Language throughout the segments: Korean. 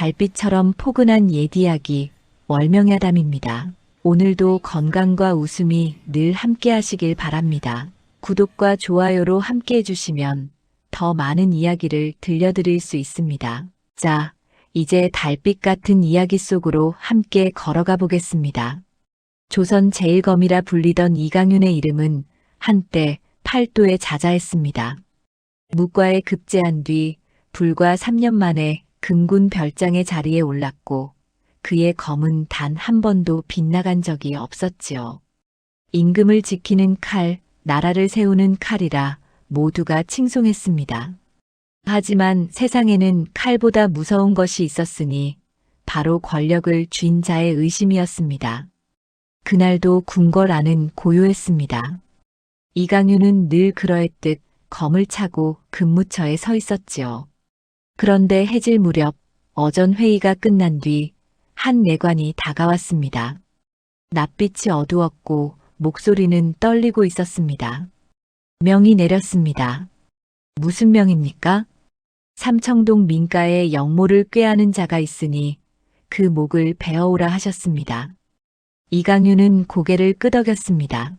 달빛처럼 포근한 옛 이야기 월명야담입니다. 오늘도 건강과 웃음이 늘 함께 하시길 바랍니다. 구독과 좋아요로 함께 해주시면 더 많은 이야기를 들려드릴 수 있습니다. 자, 이제 달빛 같은 이야기 속으로 함께 걸어가 보겠습니다. 조선 제1검이라 불리던 이강윤의 이름은 한때 팔도에 자자했습니다. 무과에 급제한 뒤 불과 3년 만에 금군 별장의 자리에 올랐고 그의 검은 단 한 번도 빗나간 적이 없었지요. 임금을 지키는 칼, 나라를 세우는 칼이라 모두가 칭송했습니다. 하지만 세상에는 칼보다 무서운 것이 있었으니 바로 권력을 쥔 자의 의심이었습니다. 그날도 궁궐 안은 고요했습니다. 이강윤은 늘 그러했듯 검을 차고 근무처에 서 있었지요. 그런데 해질 무렵 어전 회의가 끝난 뒤 한 내관이 다가왔습니다. 낯빛이 어두웠고 목소리는 떨리고 있었습니다. 명이 내렸습니다. 무슨 명입니까? 삼청동 민가에 영모를 꾀하는 자가 있으니 그 목을 베어오라 하셨습니다. 이강윤은 고개를 끄덕였습니다.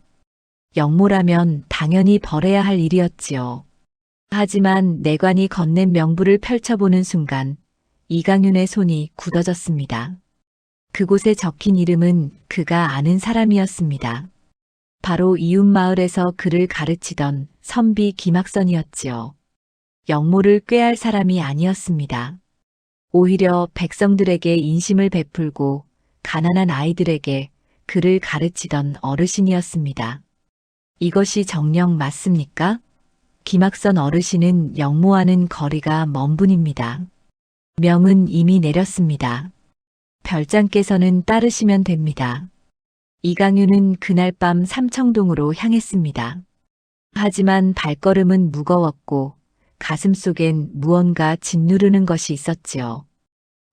영모라면 당연히 벌해야 할 일이었지요. 하지만 내관이 건넨 명부를 펼쳐보는 순간 이강윤의 손이 굳어졌습니다. 그곳에 적힌 이름은 그가 아는 사람이었습니다. 바로 이웃마을에서 그를 가르치던 선비 김학선이었지요. 영모를 꾀할 사람이 아니었습니다. 오히려 백성들에게 인심을 베풀고 가난한 아이들에게 그를 가르치던 어르신이었습니다. 이것이 정녕 맞습니까? 김학선 어르신은 영모와는 거리가 먼 분입니다. 명은 이미 내렸습니다. 별장께서는 따르시면 됩니다. 이강윤은 그날 밤 삼청동으로 향했습니다. 하지만 발걸음은 무거웠고 가슴속엔 무언가 짓누르는 것이 있었지요.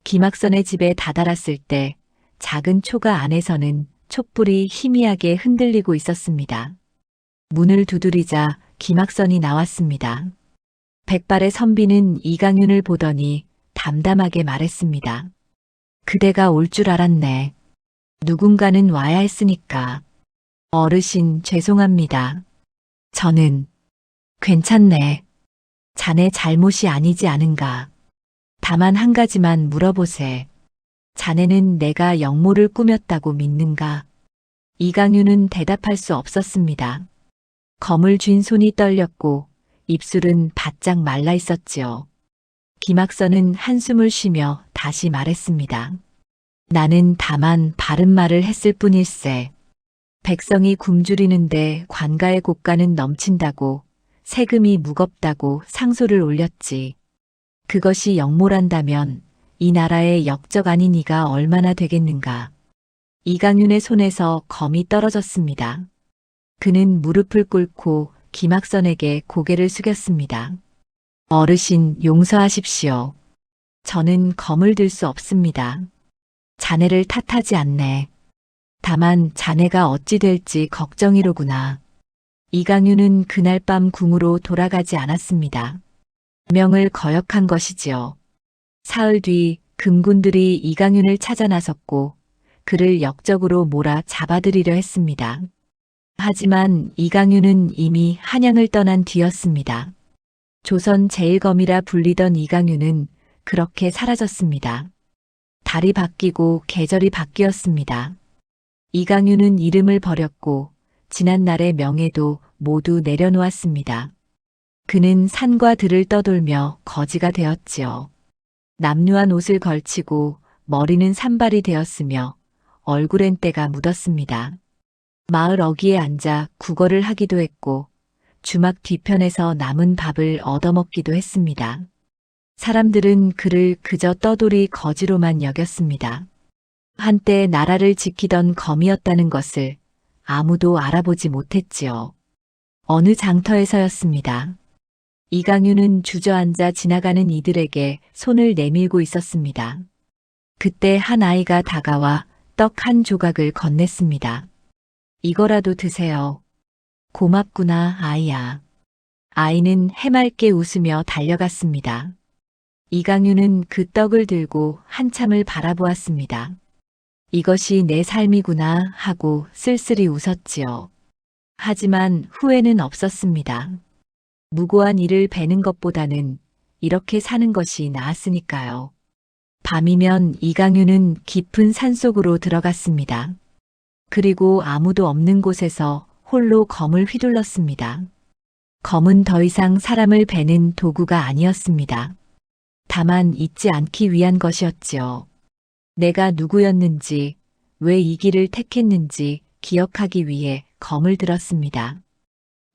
김학선의 집에 다다랐을 때 작은 초가 안에서는 촛불이 희미하게 흔들리고 있었습니다. 문을 두드리자 김학선이 나왔습니다. 백발의 선비는 이강윤을 보더니 담담하게 말했습니다. 그대가 올 줄 알았네. 누군가는 와야 했으니까. 어르신 죄송합니다. 저는 괜찮네. 자네 잘못이 아니지 않은가. 다만 한 가지만 물어보세. 자네는 내가 영모를 꾸몄다고 믿는가? 이강윤은 대답할 수 없었습니다. 검을 쥔 손이 떨렸고 입술은 바짝 말라 있었지요. 김학선은 한숨을 쉬며 다시 말했습니다. 나는 다만 바른 말을 했을 뿐일세. 백성이 굶주리는데 관가의 고가는 넘친다고 세금이 무겁다고 상소를 올렸지. 그것이 영모란다면 이 나라의 역적 아닌 이가 얼마나 되겠는가. 이강윤의 손에서 검이 떨어졌습니다. 그는 무릎을 꿇고 김학선에게 고개를 숙였습니다. 어르신 용서하십시오. 저는 검을 들 수 없습니다. 자네를 탓하지 않네. 다만 자네가 어찌 될지 걱정이로구나. 이강윤은 그날 밤 궁으로 돌아가지 않았습니다. 명을 거역한 것이지요. 사흘 뒤 금군들이 이강윤을 찾아 나섰고 그를 역적으로 몰아 잡아들이려 했습니다. 하지만 이강윤은 이미 한양을 떠난 뒤였습니다. 조선 제1검이라 불리던 이강윤은 그렇게 사라졌습니다. 달이 바뀌고 계절이 바뀌었습니다. 이강윤은 이름을 버렸고 지난날의 명예도 모두 내려놓았습니다. 그는 산과 들을 떠돌며 거지가 되었지요. 남루한 옷을 걸치고 머리는 산발이 되었으며 얼굴엔 때가 묻었습니다. 마을 어귀에 앉아 구걸을 하기도 했고 주막 뒤편에서 남은 밥을 얻어먹기도 했습니다. 사람들은 그를 그저 떠돌이 거지로만 여겼습니다. 한때 나라를 지키던 검이었다는 것을 아무도 알아보지 못했지요. 어느 장터에서였습니다. 이강윤은 주저앉아 지나가는 이들에게 손을 내밀고 있었습니다. 그때 한 아이가 다가와 떡 한 조각을 건넸습니다. 이거라도 드세요. 고맙구나, 아이야. 아이는 해맑게 웃으며 달려갔습니다. 이강윤은 그 떡을 들고 한참을 바라보았습니다. 이것이 내 삶이구나 하고 쓸쓸히 웃었지요. 하지만 후회는 없었습니다. 무고한 일을 베는 것보다는 이렇게 사는 것이 나았으니까요. 밤이면 이강윤은 깊은 산속으로 들어갔습니다. 그리고 아무도 없는 곳에서 홀로 검을 휘둘렀습니다. 검은 더 이상 사람을 베는 도구가 아니었습니다. 다만 잊지 않기 위한 것이었지요. 내가 누구였는지, 왜 이 길을 택했는지 기억하기 위해 검을 들었습니다.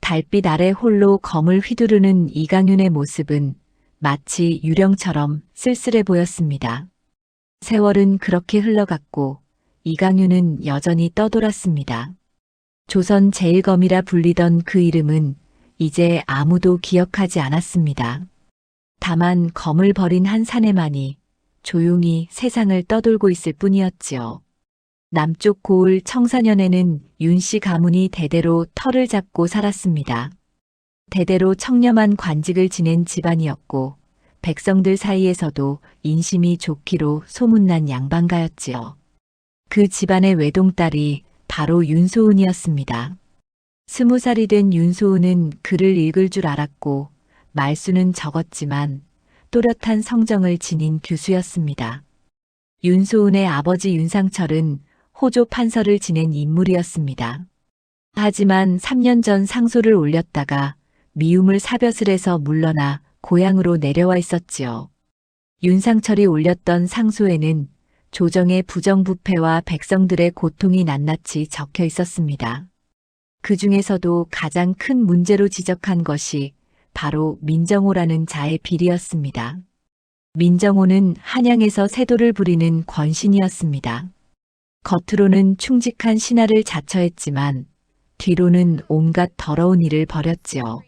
달빛 아래 홀로 검을 휘두르는 이강윤의 모습은 마치 유령처럼 쓸쓸해 보였습니다. 세월은 그렇게 흘러갔고 이강윤은 여전히 떠돌았습니다. 조선 제일검이라 불리던 그 이름은 이제 아무도 기억하지 않았습니다. 다만 검을 버린 한 사내만이 조용히 세상을 떠돌고 있을 뿐이었지요. 남쪽 고을 청사년에는 윤씨 가문이 대대로 터를 잡고 살았습니다. 대대로 청렴한 관직을 지낸 집안이었고 백성들 사이에서도 인심이 좋기로 소문난 양반가였지요. 그 집안의 외동딸이 바로 윤소은이었습니다. 20살이 된 윤소은은 글을 읽을 줄 알았고 말수는 적었지만 또렷한 성정을 지닌 교수였습니다. 윤소은의 아버지 윤상철은 호조 판서를 지낸 인물이었습니다. 하지만 3년 전 상소를 올렸다가 미움을 사벼슬 해서 물러나 고향으로 내려와 있었지요. 윤상철이 올렸던 상소에는 조정의 부정부패와 백성들의 고통이 낱낱이 적혀 있었습니다. 그 중에서도 가장 큰 문제로 지적한 것이 바로 민정호라는 자의 비리였습니다. 민정호는 한양에서 세도를 부리는 권신이었습니다. 겉으로는 충직한 신하를 자처했지만 뒤로는 온갖 더러운 일을 벌였지요.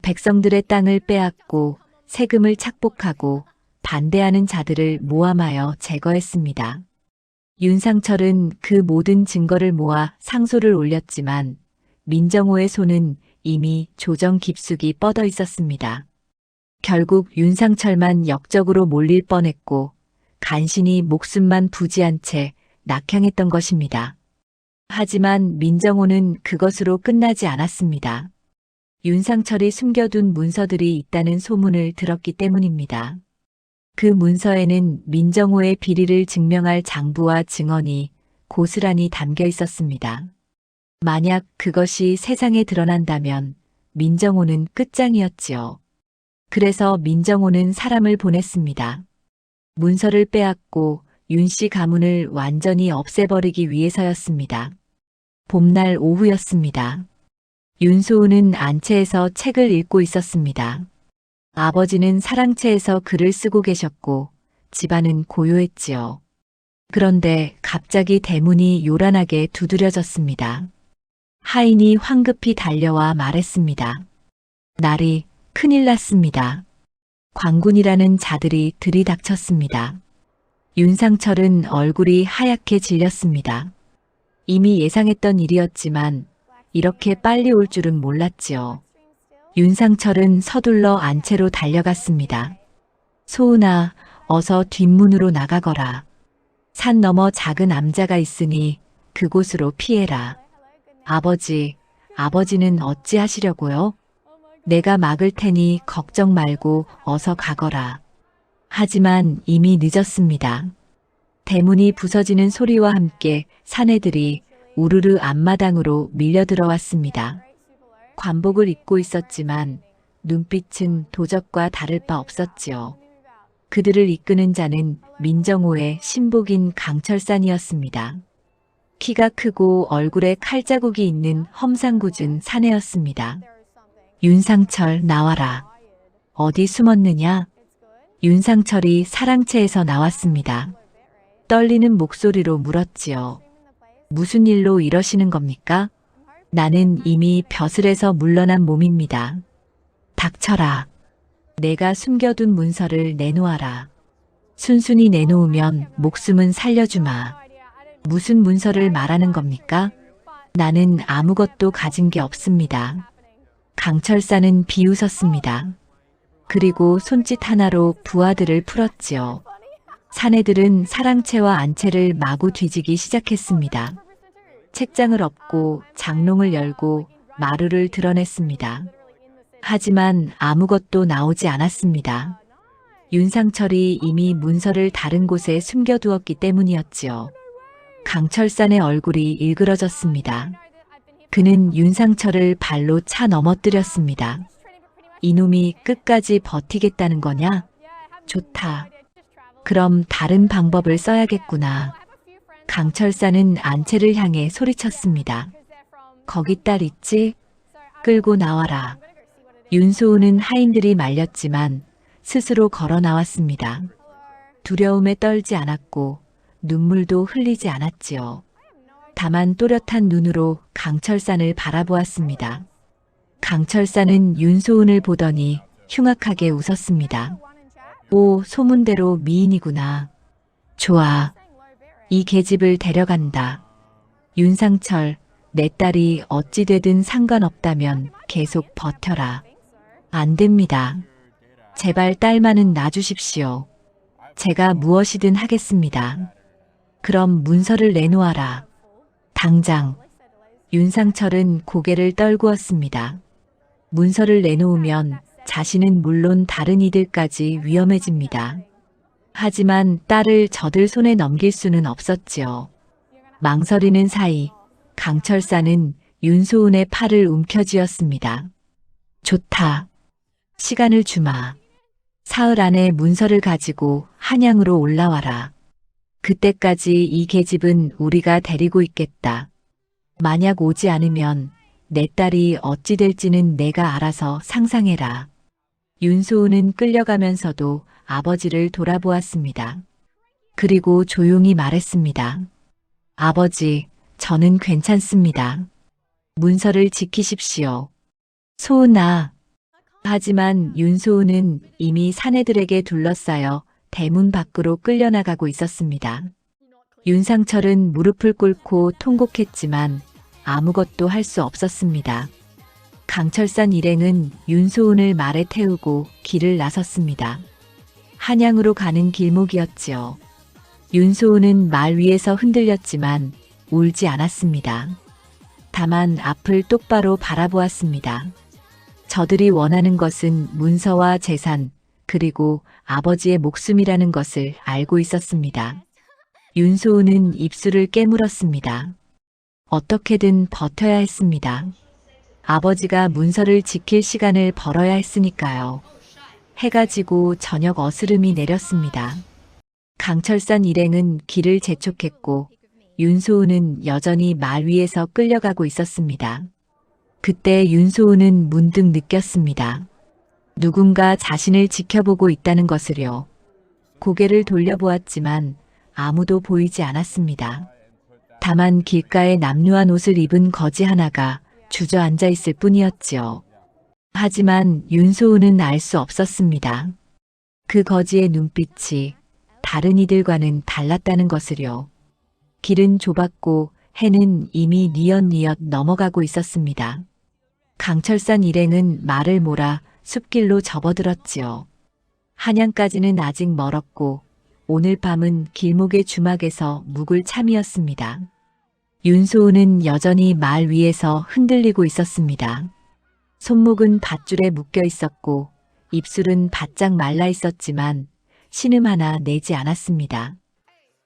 백성들의 땅을 빼앗고 세금을 착복하고 반대하는 자들을 모함하여 제거했습니다. 윤상철은 그 모든 증거를 모아 상소를 올렸지만 민정호의 손은 이미 조정 깊숙이 뻗어 있었습니다. 결국 윤상철만 역적으로 몰릴 뻔했고 간신히 목숨만 부지한 채 낙향했던 것입니다. 하지만 민정호는 그것으로 끝나지 않았습니다. 윤상철이 숨겨둔 문서들이 있다는 소문을 들었기 때문입니다. 그 문서에는 민정호의 비리를 증명할 장부와 증언이 고스란히 담겨 있었습니다. 만약 그것이 세상에 드러난다면 민정호는 끝장이었지요. 그래서 민정호는 사람을 보냈습니다. 문서를 빼앗고 윤씨 가문을 완전히 없애버리기 위해서였습니다. 봄날 오후였습니다. 윤소은은 안채에서 책을 읽고 있었습니다. 아버지는 사랑채에서 글을 쓰고 계셨고 집안은 고요했지요. 그런데 갑자기 대문이 요란하게 두드려졌습니다. 하인이 황급히 달려와 말했습니다. 날이 큰일 났습니다. 광군이라는 자들이 들이닥쳤습니다. 윤상철은 얼굴이 하얗게 질렸습니다. 이미 예상했던 일이었지만 이렇게 빨리 올 줄은 몰랐지요. 윤상철은 서둘러 안채로 달려갔습니다. 소은아, 어서 뒷문으로 나가거라. 산 너머 작은 암자가 있으니 그곳으로 피해라. 아버지는 어찌하시려고요? 내가 막을 테니 걱정 말고 어서 가거라. 하지만 이미 늦었습니다. 대문이 부서지는 소리와 함께 사내들이 우르르 앞마당으로 밀려 들어왔습니다. 관복을 입고 있었지만 눈빛은 도적과 다를 바 없었지요. 그들을 이끄는 자는 민정호의 신복인 강철산이었습니다. 키가 크고 얼굴에 칼자국이 있는 험상궂은 사내였습니다. 윤상철, 나와라. 어디 숨었느냐? 윤상철이 사랑채에서 나왔습니다. 떨리는 목소리로 물었지요. 무슨 일로 이러시는 겁니까? 나는 이미 벼슬에서 물러난 몸입니다. 닥쳐라. 내가 숨겨둔 문서를 내놓아라. 순순히 내놓으면 목숨은 살려주마. 무슨 문서를 말하는 겁니까? 나는 아무것도 가진 게 없습니다. 강철사는 비웃었습니다. 그리고 손짓 하나로 부하들을 풀었지요. 사내들은 사랑채와 안채를 마구 뒤지기 시작했습니다. 책장을 엎고 장롱을 열고 마루를 드러냈습니다. 하지만 아무것도 나오지 않았습니다. 윤상철이 이미 문서를 다른 곳에 숨겨두었기 때문이었지요. 강철산의 얼굴이 일그러졌습니다. 그는 윤상철을 발로 차 넘어뜨렸습니다. 이놈이 끝까지 버티겠다는 거냐? 좋다. 그럼 다른 방법을 써야겠구나. 강철산은 안채를 향해 소리쳤습니다. 거기 딸 있지? 끌고 나와라. 윤소은은 하인들이 말렸지만 스스로 걸어 나왔습니다. 두려움에 떨지 않았고 눈물도 흘리지 않았지요. 다만 또렷한 눈으로 강철산을 바라보았습니다. 강철산은 윤소은을 보더니 흉악하게 웃었습니다. 오, 소문대로 미인이구나. 좋아. 이 계집을 데려간다. 윤상철, 내 딸이 어찌 되든 상관없다면 계속 버텨라. 안 됩니다. 제발 딸만은 놔주십시오. 제가 무엇이든 하겠습니다. 그럼 문서를 내놓아라. 당장. 윤상철은 고개를 떨구었습니다. 문서를 내놓으면 자신은 물론 다른 이들까지 위험해집니다. 하지만 딸을 저들 손에 넘길 수는 없었지요. 망설이는 사이 강철사는 윤소은의 팔을 움켜쥐었습니다. 좋다. 시간을 주마. 사흘 안에 문서를 가지고 한양으로 올라와라. 그때까지 이 계집은 우리가 데리고 있겠다. 만약 오지 않으면 내 딸이 어찌 될지는 내가 알아서 상상해라. 윤소은은 끌려가면서도 아버지를 돌아보았습니다. 그리고 조용히 말했습니다. 아버지, 저는 괜찮습니다. 문서를 지키십시오. 소은아. 하지만 윤소은은 이미 사내들에게 둘러싸여 대문 밖으로 끌려나가고 있었습니다. 윤상철은 무릎을 꿇고 통곡했지만 아무것도 할 수 없었습니다. 강철산 일행은 윤소은을 말에 태우고 길을 나섰습니다. 한양으로 가는 길목이었지요. 윤소은은 말 위에서 흔들렸지만 울지 않았습니다. 다만 앞을 똑바로 바라보았습니다. 저들이 원하는 것은 문서와 재산, 그리고 아버지의 목숨이라는 것을 알고 있었습니다. 윤소은은 입술을 깨물었습니다. 어떻게든 버텨야 했습니다. 아버지가 문서를 지킬 시간을 벌어야 했으니까요. 해가 지고 저녁 어스름이 내렸습니다. 강철산 일행은 길을 재촉했고 윤소은은 여전히 말 위에서 끌려가고 있었습니다. 그때 윤소은은 문득 느꼈습니다. 누군가 자신을 지켜보고 있다는 것을요. 고개를 돌려보았지만 아무도 보이지 않았습니다. 다만 길가에 남루한 옷을 입은 거지 하나가 주저앉아 있을 뿐이었지요. 하지만 윤소은은 알 수 없었습니다. 그 거지의 눈빛이 다른 이들과는 달랐다는 것을요. 길은 좁았고 해는 이미 뉘엿뉘엿 넘어가고 있었습니다. 강철산 일행은 말을 몰아 숲길로 접어들었지요. 한양까지는 아직 멀었고 오늘 밤은 길목의 주막에서 묵을 참이었습니다. 윤소은은 여전히 말 위에서 흔들리고 있었습니다. 손목은 밧줄에 묶여 있었고 입술은 바짝 말라 있었지만 신음 하나 내지 않았습니다.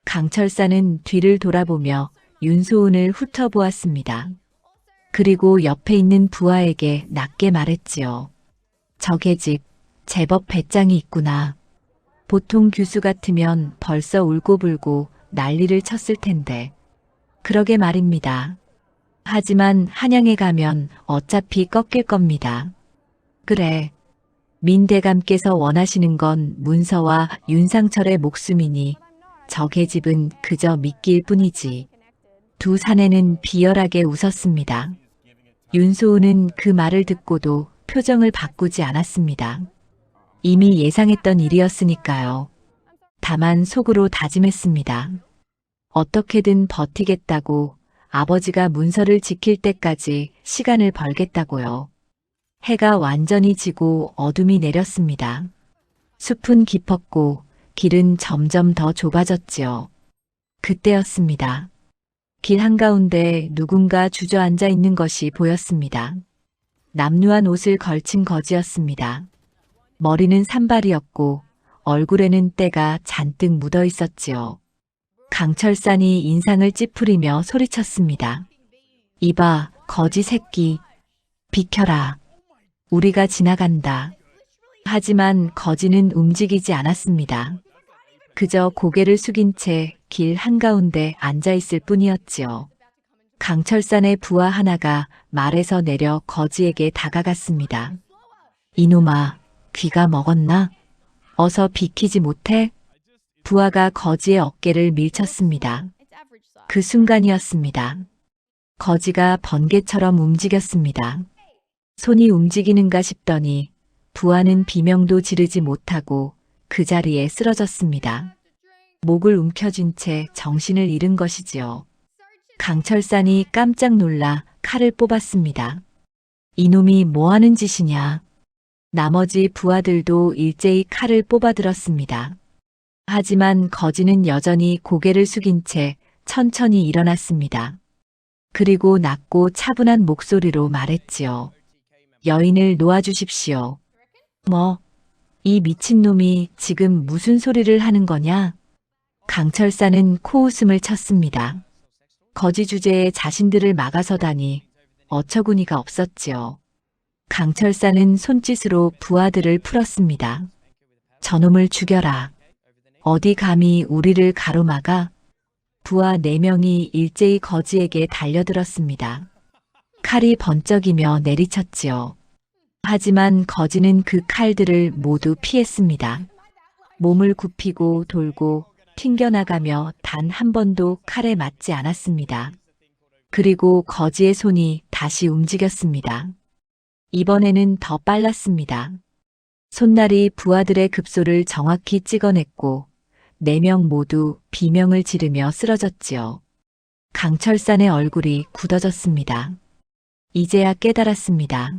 강철사는 뒤를 돌아보며 윤소은을 훑어보았습니다. 그리고 옆에 있는 부하에게 낮게 말했지요. 저 계집 제법 배짱이 있구나. 보통 규수 같으면 벌써 울고불고 난리를 쳤을 텐데. 그러게 말입니다. 하지만 한양에 가면 어차피 꺾일 겁니다. 그래. 민대감께서 원하시는 건 문서와 윤상철의 목숨이니 저 계집은 그저 미끼일 뿐이지. 두 사내는 비열하게 웃었습니다. 윤소은은 그 말을 듣고도 표정을 바꾸지 않았습니다. 이미 예상했던 일이었으니까요. 다만 속으로 다짐했습니다. 어떻게든 버티겠다고, 아버지가 문서를 지킬 때까지 시간을 벌겠다고요. 해가 완전히 지고 어둠이 내렸습니다. 숲은 깊었고 길은 점점 더 좁아졌지요. 그때였습니다. 길 한가운데 누군가 주저앉아 있는 것이 보였습니다. 남루한 옷을 걸친 거지였습니다. 머리는 산발이었고 얼굴에는 때가 잔뜩 묻어 있었지요. 강철산이 인상을 찌푸리며 소리쳤습니다. 이봐, 거지 새끼. 비켜라. 우리가 지나간다. 하지만 거지는 움직이지 않았습니다. 그저 고개를 숙인 채 길 한가운데 앉아 있을 뿐이었지요. 강철산의 부하 하나가 말에서 내려 거지에게 다가갔습니다. 이놈아, 귀가 먹었나? 어서 비키지 못해? 부하가 거지의 어깨를 밀쳤습니다. 그 순간이었습니다. 거지가 번개처럼 움직였습니다. 손이 움직이는가 싶더니 부하는 비명도 지르지 못하고 그 자리에 쓰러졌습니다. 목을 움켜쥔 채 정신을 잃은 것이지요. 강철산이 깜짝 놀라 칼을 뽑았습니다. 이놈이 뭐하는 짓이냐. 나머지 부하들도 일제히 칼을 뽑아들었습니다. 하지만 거지는 여전히 고개를 숙인 채 천천히 일어났습니다. 그리고 낮고 차분한 목소리로 말했지요. 여인을 놓아주십시오. 뭐, 이 미친놈이 지금 무슨 소리를 하는 거냐? 강철산은 코웃음을 쳤습니다. 거지 주제에 자신들을 막아서다니 어처구니가 없었지요. 강철산은 손짓으로 부하들을 풀었습니다. 저놈을 죽여라. 어디 감히 우리를 가로막아? 부하 4명이 일제히 거지에게 달려들었습니다. 칼이 번쩍이며 내리쳤지요. 하지만 거지는 그 칼들을 모두 피했습니다. 몸을 굽히고 돌고 튕겨나가며 단 한 번도 칼에 맞지 않았습니다. 그리고 거지의 손이 다시 움직였습니다. 이번에는 더 빨랐습니다. 손날이 부하들의 급소를 정확히 찍어냈고 4명 모두 비명을 지르며 쓰러졌지요. 강철산의 얼굴이 굳어졌습니다. 이제야 깨달았습니다.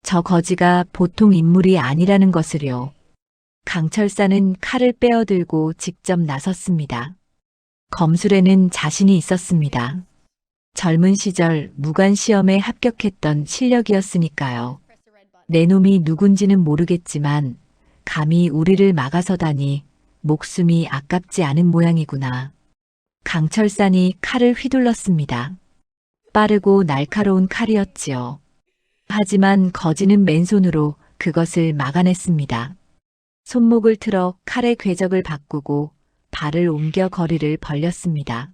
저 거지가 보통 인물이 아니라는 것을요. 강철산은 칼을 빼어들고 직접 나섰습니다. 검술에는 자신이 있었습니다. 젊은 시절 무관시험에 합격했던 실력이었으니까요. 내 놈이 누군지는 모르겠지만 감히 우리를 막아서다니 목숨이 아깝지 않은 모양이구나. 강철산이 칼을 휘둘렀습니다. 빠르고 날카로운 칼이었지요. 하지만 거지는 맨손으로 그것을 막아냈습니다. 손목을 틀어 칼의 궤적을 바꾸고 발을 옮겨 거리를 벌렸습니다.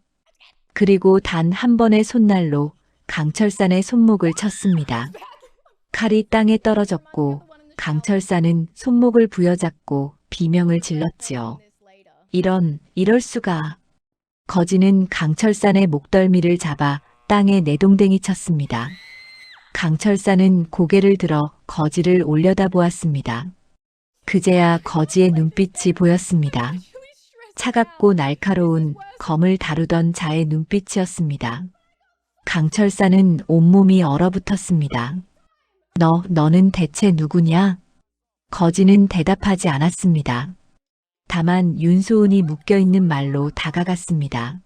그리고 단 한 번의 손날로 강철산의 손목을 쳤습니다. 칼이 땅에 떨어졌고 강철산은 손목을 부여잡고 비명을 질렀지요. 이럴 수가. 거지는 강철산의 목덜미를 잡아 땅에 내동댕이 쳤습니다. 강철산은 고개를 들어 거지를 올려다보았습니다. 그제야 거지의 눈빛이 보였습니다. 차갑고 날카로운 검을 다루던 자의 눈빛이었습니다. 강철산은 온몸이 얼어붙었습니다. 너는 대체 누구냐? 거지는 대답하지 않았습니다. 다만 윤소은이 묶여있는 말로 다가갔습니다.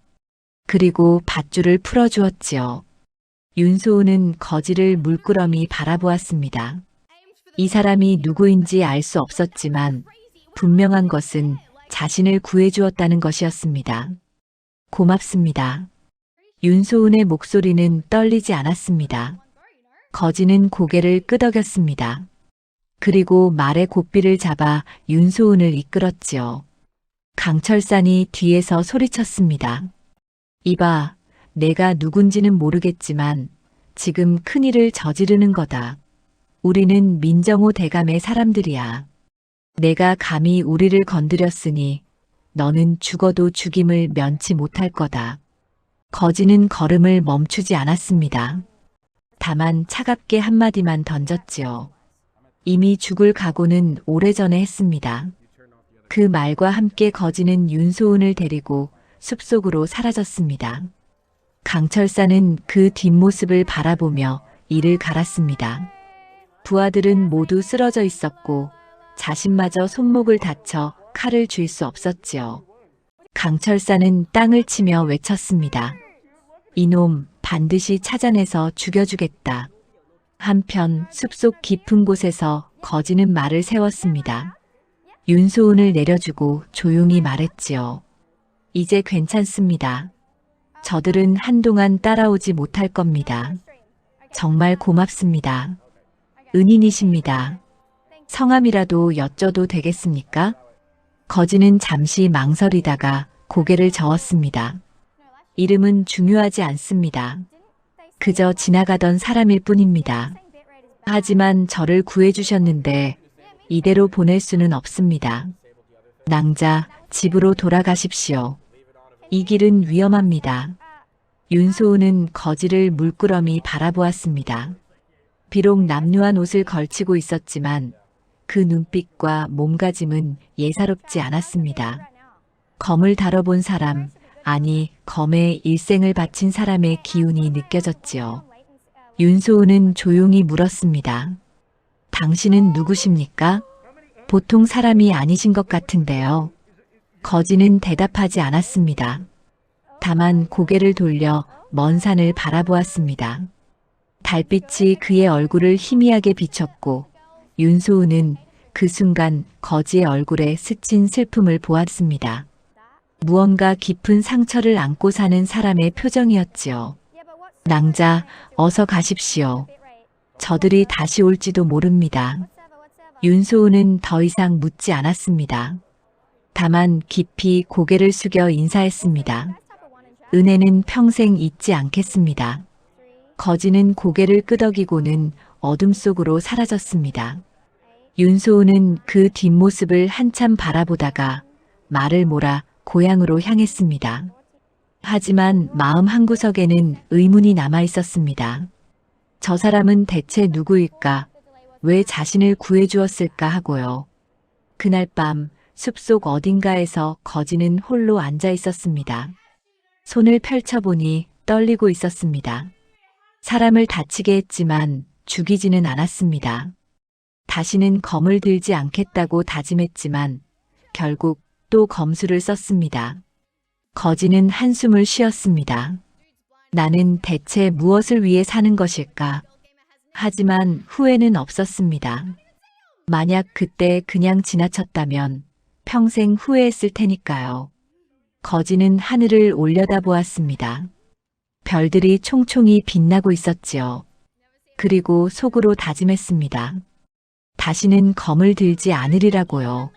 그리고 밧줄을 풀어주었지요. 윤소은은 거지를 물끄러미 바라보았습니다. 이 사람이 누구인지 알 수 없었지만 분명한 것은 자신을 구해주었다는 것이었습니다. 고맙습니다. 윤소은의 목소리는 떨리지 않았습니다. 거지는 고개를 끄덕였습니다. 그리고 말의 고삐를 잡아 윤소은을 이끌었지요. 강철산이 뒤에서 소리쳤습니다. 이봐, 내가 누군지는 모르겠지만 지금 큰일을 저지르는 거다. 우리는 민정호 대감의 사람들이야. 내가 감히 우리를 건드렸으니 너는 죽어도 죽임을 면치 못할 거다. 거지는 걸음을 멈추지 않았습니다. 다만 차갑게 한마디만 던졌지요. 이미 죽을 각오는 오래전에 했습니다. 그 말과 함께 거지는 윤소은을 데리고 숲속으로 사라졌습니다. 강철산은 그 뒷모습을 바라보며 이를 갈았습니다. 부하들은 모두 쓰러져 있었고 자신마저 손목을 다쳐 칼을 쥘 수 없었지요. 강철사는 땅을 치며 외쳤습니다. 이놈 반드시 찾아내서 죽여주겠다. 한편 숲속 깊은 곳에서 거지는 말을 세웠습니다. 윤소은을 내려주고 조용히 말했지요. 이제 괜찮습니다. 저들은 한동안 따라오지 못할 겁니다. 정말 고맙습니다. 은인이십니다. 성함이라도 여쭤도 되겠습니까? 거지는 잠시 망설이다가 고개를 저었습니다. 이름은 중요하지 않습니다. 그저 지나가던 사람일 뿐입니다. 하지만 저를 구해주셨는데 이대로 보낼 수는 없습니다. 낭자, 집으로 돌아가십시오. 이 길은 위험합니다. 윤소은은 거지를 물끄러미 바라보았습니다. 비록 남루한 옷을 걸치고 있었지만 그 눈빛과 몸가짐은 예사롭지 않았습니다. 검을 다뤄본 사람, 아니 검에 일생을 바친 사람의 기운이 느껴졌지요. 윤소은은 조용히 물었습니다. 당신은 누구십니까? 보통 사람이 아니신 것 같은데요. 거지는 대답하지 않았습니다. 다만 고개를 돌려 먼 산을 바라보았습니다. 달빛이 그의 얼굴을 희미하게 비췄고 윤소은은 그 순간 거지의 얼굴에 스친 슬픔을 보았습니다. 무언가 깊은 상처를 안고 사는 사람의 표정이었지요. 낭자, 어서 가십시오. 저들이 다시 올지도 모릅니다. 윤소은은 더 이상 묻지 않았습니다. 다만 깊이 고개를 숙여 인사했습니다. 은혜는 평생 잊지 않겠습니다. 거지는 고개를 끄덕이고는 어둠 속으로 사라졌습니다. 윤소은은 그 뒷모습을 한참 바라보다가 말을 몰아 고향으로 향했습니다. 하지만 마음 한구석에는 의문이 남아 있었습니다. 저 사람은 대체 누구일까? 왜 자신을 구해주었을까 하고요. 그날 밤 숲속 어딘가에서 거지는 홀로 앉아 있었습니다. 손을 펼쳐보니 떨리고 있었습니다. 사람을 다치게 했지만 죽이지는 않았습니다. 다시는 검을 들지 않겠다고 다짐했지만 결국 또 검술을 썼습니다. 거지는 한숨을 쉬었습니다. 나는 대체 무엇을 위해 사는 것일까? 하지만 후회는 없었습니다. 만약 그때 그냥 지나쳤다면 평생 후회했을 테니까요. 거지는 하늘을 올려다보았습니다. 별들이 총총히 빛나고 있었지요. 그리고 속으로 다짐했습니다. 다시는 검을 들지 않으리라고요.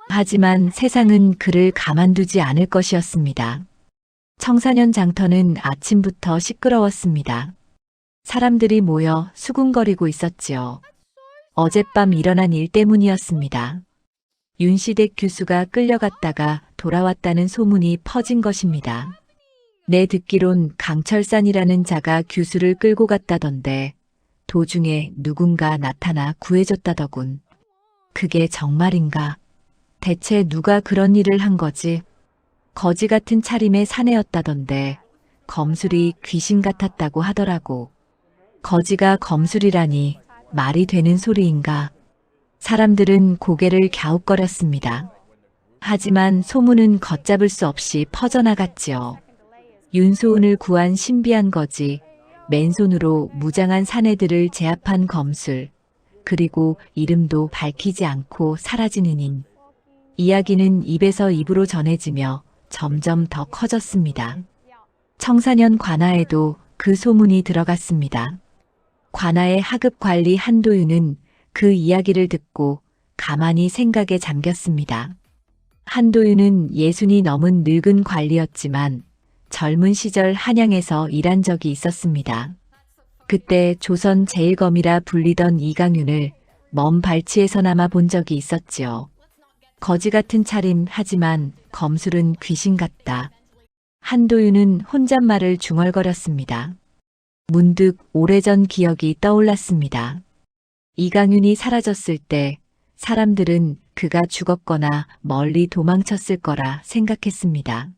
하지만 세상은 그를 가만두지 않을 것이었습니다. 청사년 장터는 아침부터 시끄러웠습니다. 사람들이 모여 수군거리고 있었지요. 어젯밤 일어난 일 때문이었습니다. 윤시댁 교수가 끌려갔다가 돌아왔다는 소문이 퍼진 것입니다. 내 듣기론 강철산이라는 자가 교수를 끌고 갔다던데 도중에 누군가 나타나 구해줬다더군. 그게 정말인가? 대체 누가 그런 일을 한 거지? 거지 같은 차림의 사내였다던데 검술이 귀신 같았다고 하더라고. 거지가 검술이라니 말이 되는 소리인가? 사람들은 고개를 갸웃거렸습니다. 하지만 소문은 걷잡을 수 없이 퍼져나갔지요. 윤소은을 구한 신비한 거지, 맨손으로 무장한 사내들을 제압한 검술, 그리고 이름도 밝히지 않고 사라진 은인. 이야기는 입에서 입으로 전해지며 점점 더 커졌습니다. 청사년 관아에도 그 소문이 들어갔습니다. 관아의 하급 관리 한도윤은 그 이야기를 듣고 가만히 생각에 잠겼습니다. 한도윤은 60이 넘은 늙은 관리였지만 젊은 시절 한양에서 일한 적이 있었습니다. 그때 조선 제일검이라 불리던 이강윤을 먼 발치에서나마 본 적이 있었지요. 거지 같은 차림 하지만 검술은 귀신 같다. 한도윤은 혼잣말을 중얼거렸습니다. 문득 오래전 기억이 떠올랐습니다. 이강윤이 사라졌을 때 사람들은 그가 죽었거나 멀리 도망쳤을 거라 생각했습니다.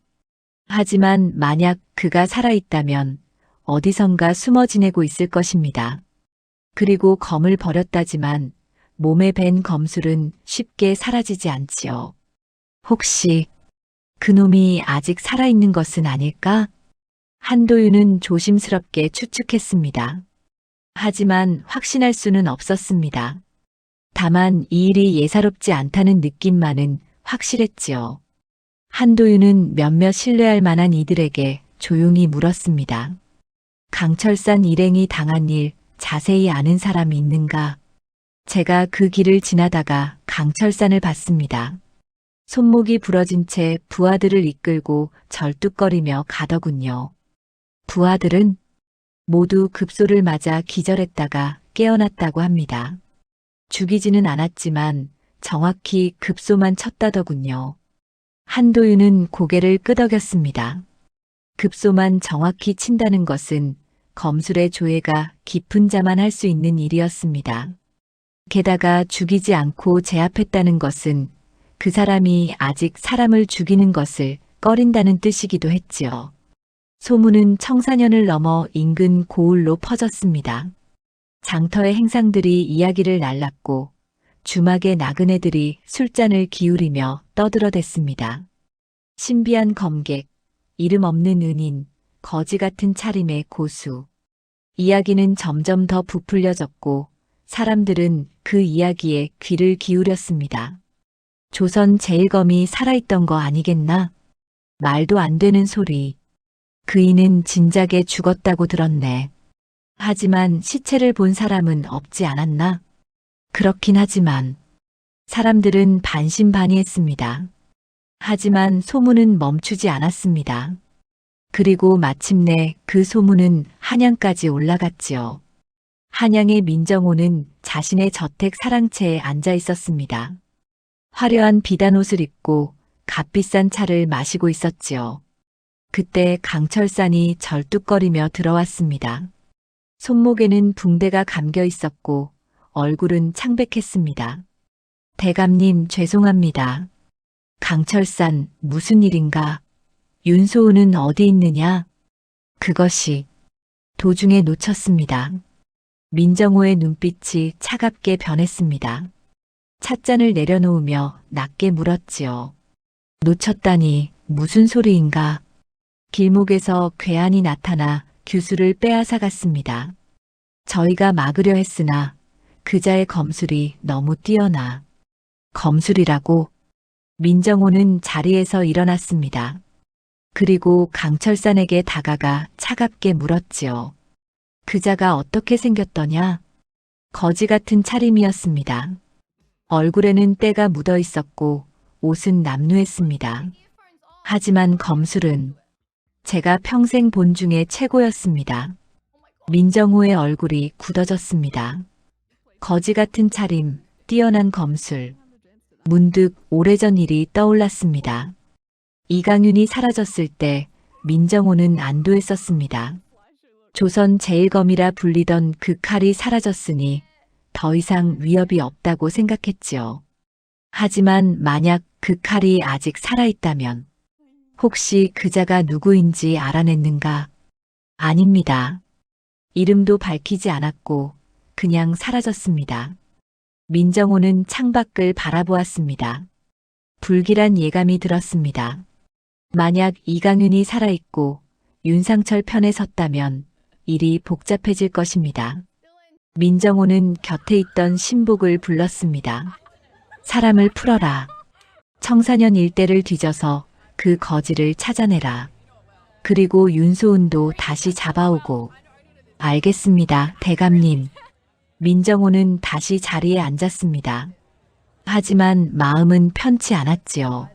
하지만 만약 그가 살아있다면 어디선가 숨어 지내고 있을 것입니다. 그리고 검을 버렸다지만 몸에 밴 검술은 쉽게 사라지지 않지요. 혹시 그놈이 아직 살아있는 것은 아닐까? 한도윤은 조심스럽게 추측했습니다. 하지만 확신할 수는 없었습니다. 다만 이 일이 예사롭지 않다는 느낌만은 확실했지요. 한도윤은 몇몇 신뢰할 만한 이들에게 조용히 물었습니다. 강철산 일행이 당한 일 자세히 아는 사람이 있는가? 제가 그 길을 지나다가 강철산을 봤습니다. 손목이 부러진 채 부하들을 이끌고 절뚝거리며 가더군요. 부하들은 모두 급소를 맞아 기절했다가 깨어났다고 합니다. 죽이지는 않았지만 정확히 급소만 쳤다더군요. 한도윤은 고개를 끄덕였습니다. 급소만 정확히 친다는 것은 검술의 조예가 깊은 자만 할 수 있는 일이었습니다. 게다가 죽이지 않고 제압했다는 것은 그 사람이 아직 사람을 죽이는 것을 꺼린다는 뜻이기도 했지요. 소문은 청사년을 넘어 인근 고을로 퍼졌습니다. 장터의 행상들이 이야기를 날랐고 주막의 나그네들이 술잔을 기울이며 떠들어댔습니다. 신비한 검객, 이름 없는 은인, 거지 같은 차림의 고수. 이야기는 점점 더 부풀려졌고 사람들은 그 이야기에 귀를 기울였습니다. 조선 제일검이 살아있던 거 아니겠나? 말도 안 되는 소리. 그이는 진작에 죽었다고 들었네. 하지만 시체를 본 사람은 없지 않았나? 그렇긴 하지만 사람들은 반신반의했습니다. 하지만 소문은 멈추지 않았습니다. 그리고 마침내 그 소문은 한양까지 올라갔지요. 한양의 민정호는 자신의 저택 사랑채에 앉아 있었습니다. 화려한 비단옷을 입고 값비싼 차를 마시고 있었지요. 그때 강철산이 절뚝거리며 들어왔습니다. 손목에는 붕대가 감겨 있었고 얼굴은 창백했습니다. 대감님 죄송합니다. 강철산 무슨 일인가? 윤소은은 어디 있느냐? 그것이 도중에 놓쳤습니다. 민정호의 눈빛이 차갑게 변했습니다. 찻잔을 내려놓으며 낮게 물었지요. 놓쳤다니 무슨 소리인가? 길목에서 괴한이 나타나 규수를 빼앗아갔습니다. 저희가 막으려 했으나 그자의 검술이 너무 뛰어나. 검술이라고? 민정호는 자리에서 일어났습니다. 그리고 강철산에게 다가가 차갑게 물었지요. 그자가 어떻게 생겼더냐? 거지 같은 차림이었습니다. 얼굴에는 때가 묻어 있었고 옷은 남루했습니다. 하지만 검술은 제가 평생 본 중에 최고였습니다. 민정호의 얼굴이 굳어졌습니다. 거지 같은 차림, 뛰어난 검술. 문득 오래전 일이 떠올랐습니다. 이강윤이 사라졌을 때 민정호는 안도했었습니다. 조선 제일검이라 불리던 그 칼이 사라졌으니 더 이상 위협이 없다고 생각했지요. 하지만 만약 그 칼이 아직 살아있다면 혹시 그자가 누구인지 알아냈는가? 아닙니다. 이름도 밝히지 않았고 그냥 사라졌습니다. 민정호는 창밖을 바라보았습니다. 불길한 예감이 들었습니다. 만약 이강윤이 살아있고 윤상철 편에 섰다면 일이 복잡해질 것입니다. 민정호는 곁에 있던 신복을 불렀습니다. 사람을 풀어라. 청사년 일대를 뒤져서 그 거지를 찾아내라. 그리고 윤소은도 다시 잡아오고. 알겠습니다, 대감님. 민정호는 다시 자리에 앉았습니다. 하지만 마음은 편치 않았지요.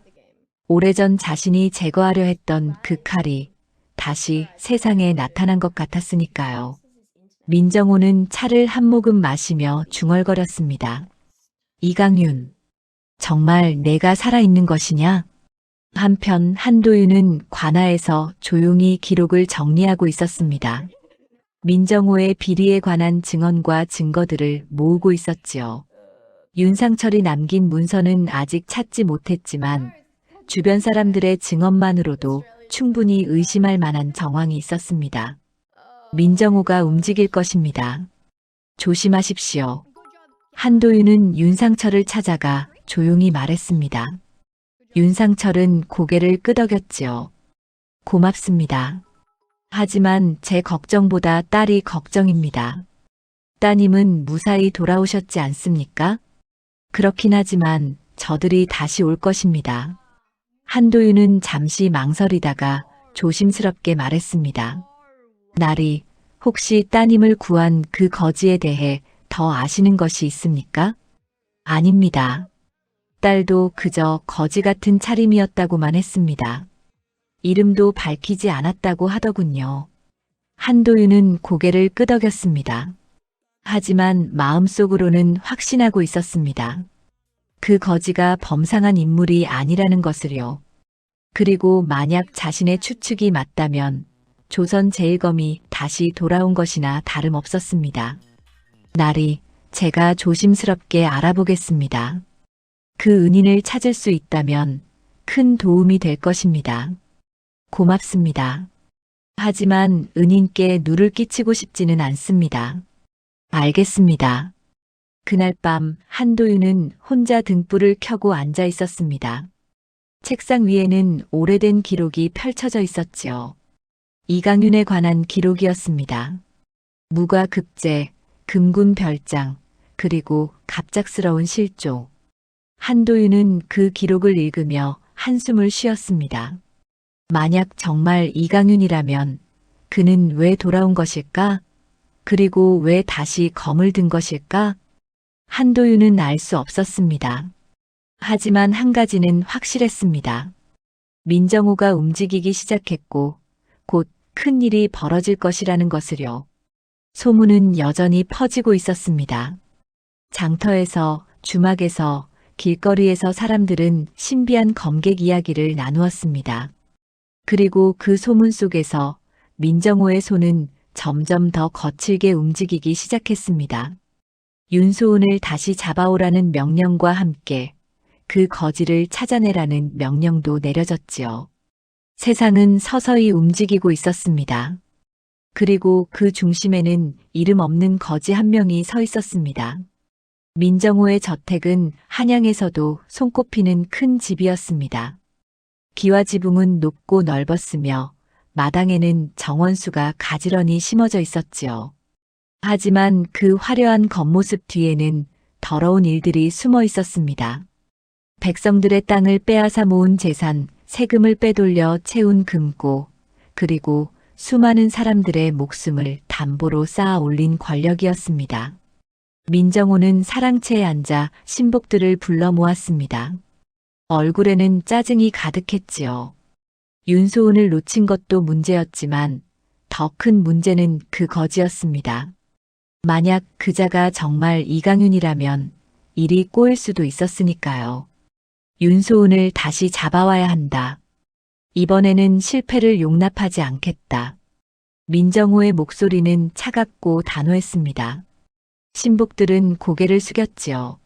오래전 자신이 제거하려 했던 그 칼이 다시 세상에 나타난 것 같았으니까요. 민정호는 차를 한 모금 마시며 중얼거렸습니다. 이강윤, 정말 내가 살아있는 것이냐? 한편 한도윤은 관아에서 조용히 기록을 정리하고 있었습니다. 민정호의 비리에 관한 증언과 증거들을 모으고 있었지요. 윤상철이 남긴 문서는 아직 찾지 못했지만 주변 사람들의 증언만으로도 충분히 의심할 만한 정황이 있었습니다. 민정호가 움직일 것입니다. 조심하십시오. 한도윤은 윤상철을 찾아가 조용히 말했습니다. 윤상철은 고개를 끄덕였지요. 고맙습니다. 하지만 제 걱정보다 딸이 걱정입니다. 따님은 무사히 돌아오셨지 않습니까? 그렇긴 하지만 저들이 다시 올 것입니다. 한도윤은 잠시 망설이다가 조심스럽게 말했습니다. 나리, 혹시 따님을 구한 그 거지에 대해 더 아시는 것이 있습니까? 아닙니다. 딸도 그저 거지 같은 차림이었다고만 했습니다. 이름도 밝히지 않았다고 하더군요. 한도윤은 고개를 끄덕였습니다. 하지만 마음속으로는 확신하고 있었습니다. 그 거지가 범상한 인물이 아니라는 것을요. 그리고 만약 자신의 추측이 맞다면 조선제일검이 다시 돌아온 것이나 다름없었습니다. 나리, 제가 조심스럽게 알아보겠습니다. 그 은인을 찾을 수 있다면 큰 도움이 될 것입니다. 고맙습니다. 하지만 은인께 누를 끼치고 싶지는 않습니다. 알겠습니다. 그날 밤 한도윤은 혼자 등불을 켜고 앉아 있었습니다. 책상 위에는 오래된 기록이 펼쳐져 있었지요. 이강윤에 관한 기록이었습니다. 무과급제, 금군 별장, 그리고 갑작스러운 실종. 한도윤은 그 기록을 읽으며 한숨을 쉬었습니다. 만약 정말 이강윤이라면 그는 왜 돌아온 것일까? 그리고 왜 다시 검을 든 것일까? 한도윤은 알 수 없었습니다. 하지만 한 가지는 확실했습니다. 민정호가 움직이기 시작했고 곧 큰 일이 벌어질 것이라는 것을요. 소문은 여전히 퍼지고 있었습니다. 장터에서, 주막에서, 길거리에서 사람들은 신비한 검객 이야기를 나누었습니다. 그리고 그 소문 속에서 민정호의 손은 점점 더 거칠게 움직이기 시작했습니다. 윤소은을 다시 잡아오라는 명령과 함께 그 거지를 찾아내라는 명령도 내려졌지요. 세상은 서서히 움직이고 있었습니다. 그리고 그 중심에는 이름 없는 거지 한 명이 서 있었습니다. 민정호의 저택은 한양에서도 손꼽히는 큰 집이었습니다. 기와 지붕은 높고 넓었으며 마당에는 정원수가 가지런히 심어져 있었지요. 하지만 그 화려한 겉모습 뒤에는 더러운 일들이 숨어 있었습니다. 백성들의 땅을 빼앗아 모은 재산, 세금을 빼돌려 채운 금고, 그리고 수많은 사람들의 목숨을 담보로 쌓아 올린 권력이었습니다. 민정호는 사랑채에 앉아 신복들을 불러 모았습니다. 얼굴에는 짜증이 가득했지요. 윤소은을 놓친 것도 문제였지만 더 큰 문제는 그 거지였습니다. 만약 그자가 정말 이강윤이라면 일이 꼬일 수도 있었으니까요. 윤소은을 다시 잡아와야 한다. 이번에는 실패를 용납하지 않겠다. 민정호의 목소리는 차갑고 단호했습니다. 신복들은 고개를 숙였지요.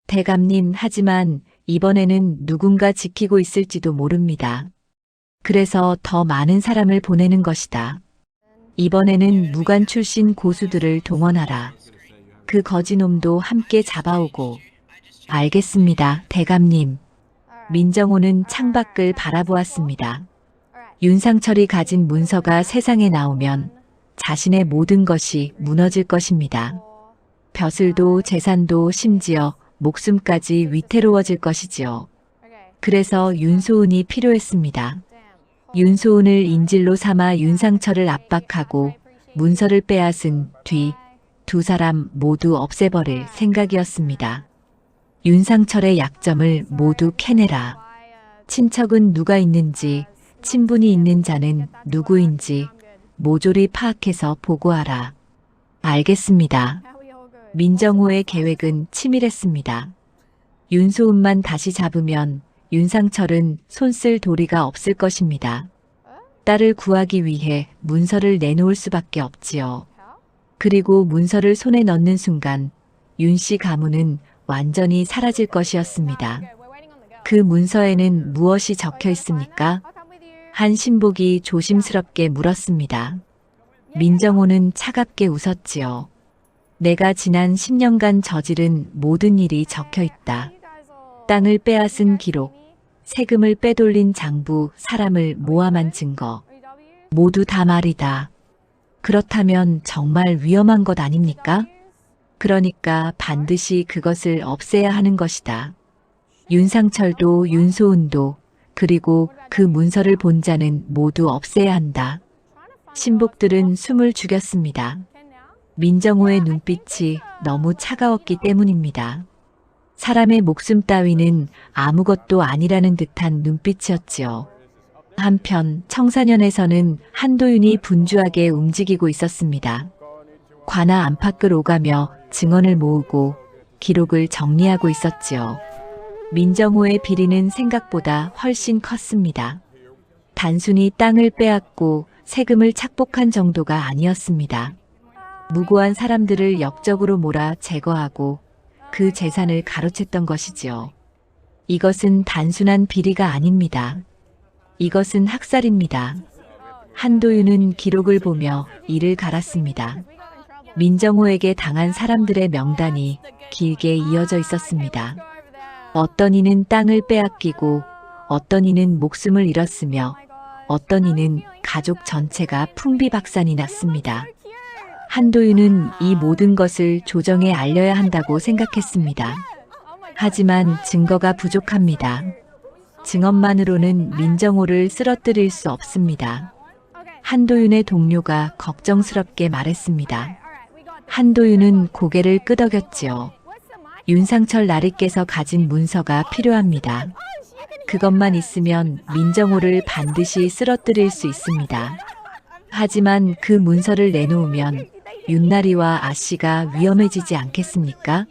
대감님, 하지만 이번에는 누군가 지키고 있을지도 모릅니다. 그래서 더 많은 사람을 보내는 것이다. 이번에는 무관 출신 고수들을 동원하라. 그 거지놈도 함께 잡아오고. 알겠습니다, 대감님. 민정호는 창밖을 바라보았습니다. 윤상철이 가진 문서가 세상에 나오면 자신의 모든 것이 무너질 것입니다. 벼슬도 재산도 심지어 목숨까지 위태로워질 것이지요. 그래서 윤소은이 필요했습니다. 윤소은을 인질로 삼아 윤상철을 압박하고 문서를 빼앗은 뒤 두 사람 모두 없애버릴 생각이었습니다. 윤상철의 약점을 모두 캐내라. 친척은 누가 있는지, 친분이 있는 자는 누구인지 모조리 파악해서 보고하라. 알겠습니다. 민정호의 계획은 치밀했습니다. 윤소은만 다시 잡으면 윤상철은 손쓸 도리가 없을 것입니다. 딸을 구하기 위해 문서를 내놓을 수밖에 없지요. 그리고 문서를 손에 넣는 순간 윤씨 가문은 완전히 사라질 것이었습니다. 그 문서에는 무엇이 적혀 있습니까? 한 신복이 조심스럽게 물었습니다. 민정호는 차갑게 웃었지요. 내가 지난 10년간 저지른 모든 일이 적혀 있다. 땅을 빼앗은 기록, 세금을 빼돌린 장부, 사람을 모함한 증거. 모두 다 말이다. 그렇다면 정말 위험한 것 아닙니까? 그러니까 반드시 그것을 없애야 하는 것이다. 윤상철도 윤소은도 그리고 그 문서를 본 자는 모두 없애야 한다. 신복들은 숨을 죽였습니다. 민정호의 눈빛이 너무 차가웠기 때문입니다. 사람의 목숨 따위는 아무것도 아니라는 듯한 눈빛이었지요. 한편 청사년에서는 한도윤이 분주하게 움직이고 있었습니다. 관아 안팎을 오가며 증언을 모으고 기록을 정리하고 있었지요. 민정호의 비리는 생각보다 훨씬 컸습니다. 단순히 땅을 빼앗고 세금을 착복한 정도가 아니었습니다. 무고한 사람들을 역적으로 몰아 제거하고 그 재산을 가로챘던 것이지요. 이것은 단순한 비리가 아닙니다. 이것은 학살입니다. 한도윤은 기록을 보며 이를 갈았습니다. 민정호에게 당한 사람들의 명단이 길게 이어져 있었습니다. 어떤 이는 땅을 빼앗기고 어떤 이는 목숨을 잃었으며 어떤 이는 가족 전체가 풍비박산이 났습니다. 한도윤은 이 모든 것을 조정에 알려야 한다고 생각했습니다. 하지만 증거가 부족합니다. 증언만으로는 민정호를 쓰러뜨릴 수 없습니다. 한도윤의 동료가 걱정스럽게 말했습니다. 한도윤은 고개를 끄덕였지요. 윤상철 나리께서 가진 문서가 필요합니다. 그것만 있으면 민정호를 반드시 쓰러뜨릴 수 있습니다. 하지만 그 문서를 내놓으면 윤나리와 아씨가 위험해지지 않겠습니까?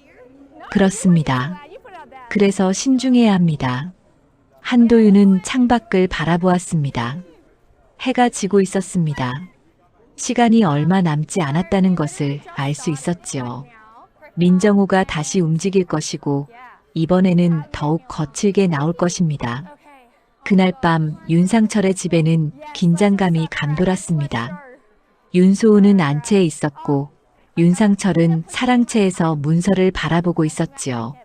그렇습니다. 그래서 신중해야 합니다. 한도윤은 창밖을 바라보았습니다. 해가 지고 있었습니다. 시간이 얼마 남지 않았다는 것을 알 수 있었지요. 민정호가 다시 움직일 것이고 이번에는 더욱 거칠게 나올 것입니다. 그날 밤 윤상철의 집에는 긴장감이 감돌았습니다. 윤소은은 안채에 있었고 윤상철은 사랑채에서 문서를 바라보고 있었지요.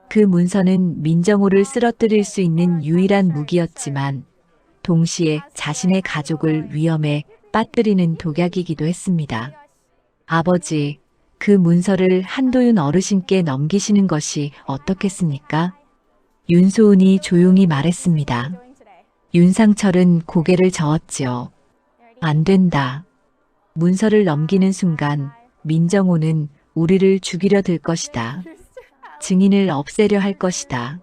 그 문서는 민정호를 쓰러뜨릴 수 있는 유일한 무기였지만 동시에 자신의 가족을 위험에 빠뜨리는 독약이기도 했습니다. 아버지, 그 문서를 한도윤 어르신께 넘기시는 것이 어떻겠습니까? 윤소은이 조용히 말했습니다. 윤상철은 고개를 저었지요. 안 된다. 문서를 넘기는 순간 민정호는 우리를 죽이려 들 것이다. 증인을 없애려 할 것이다.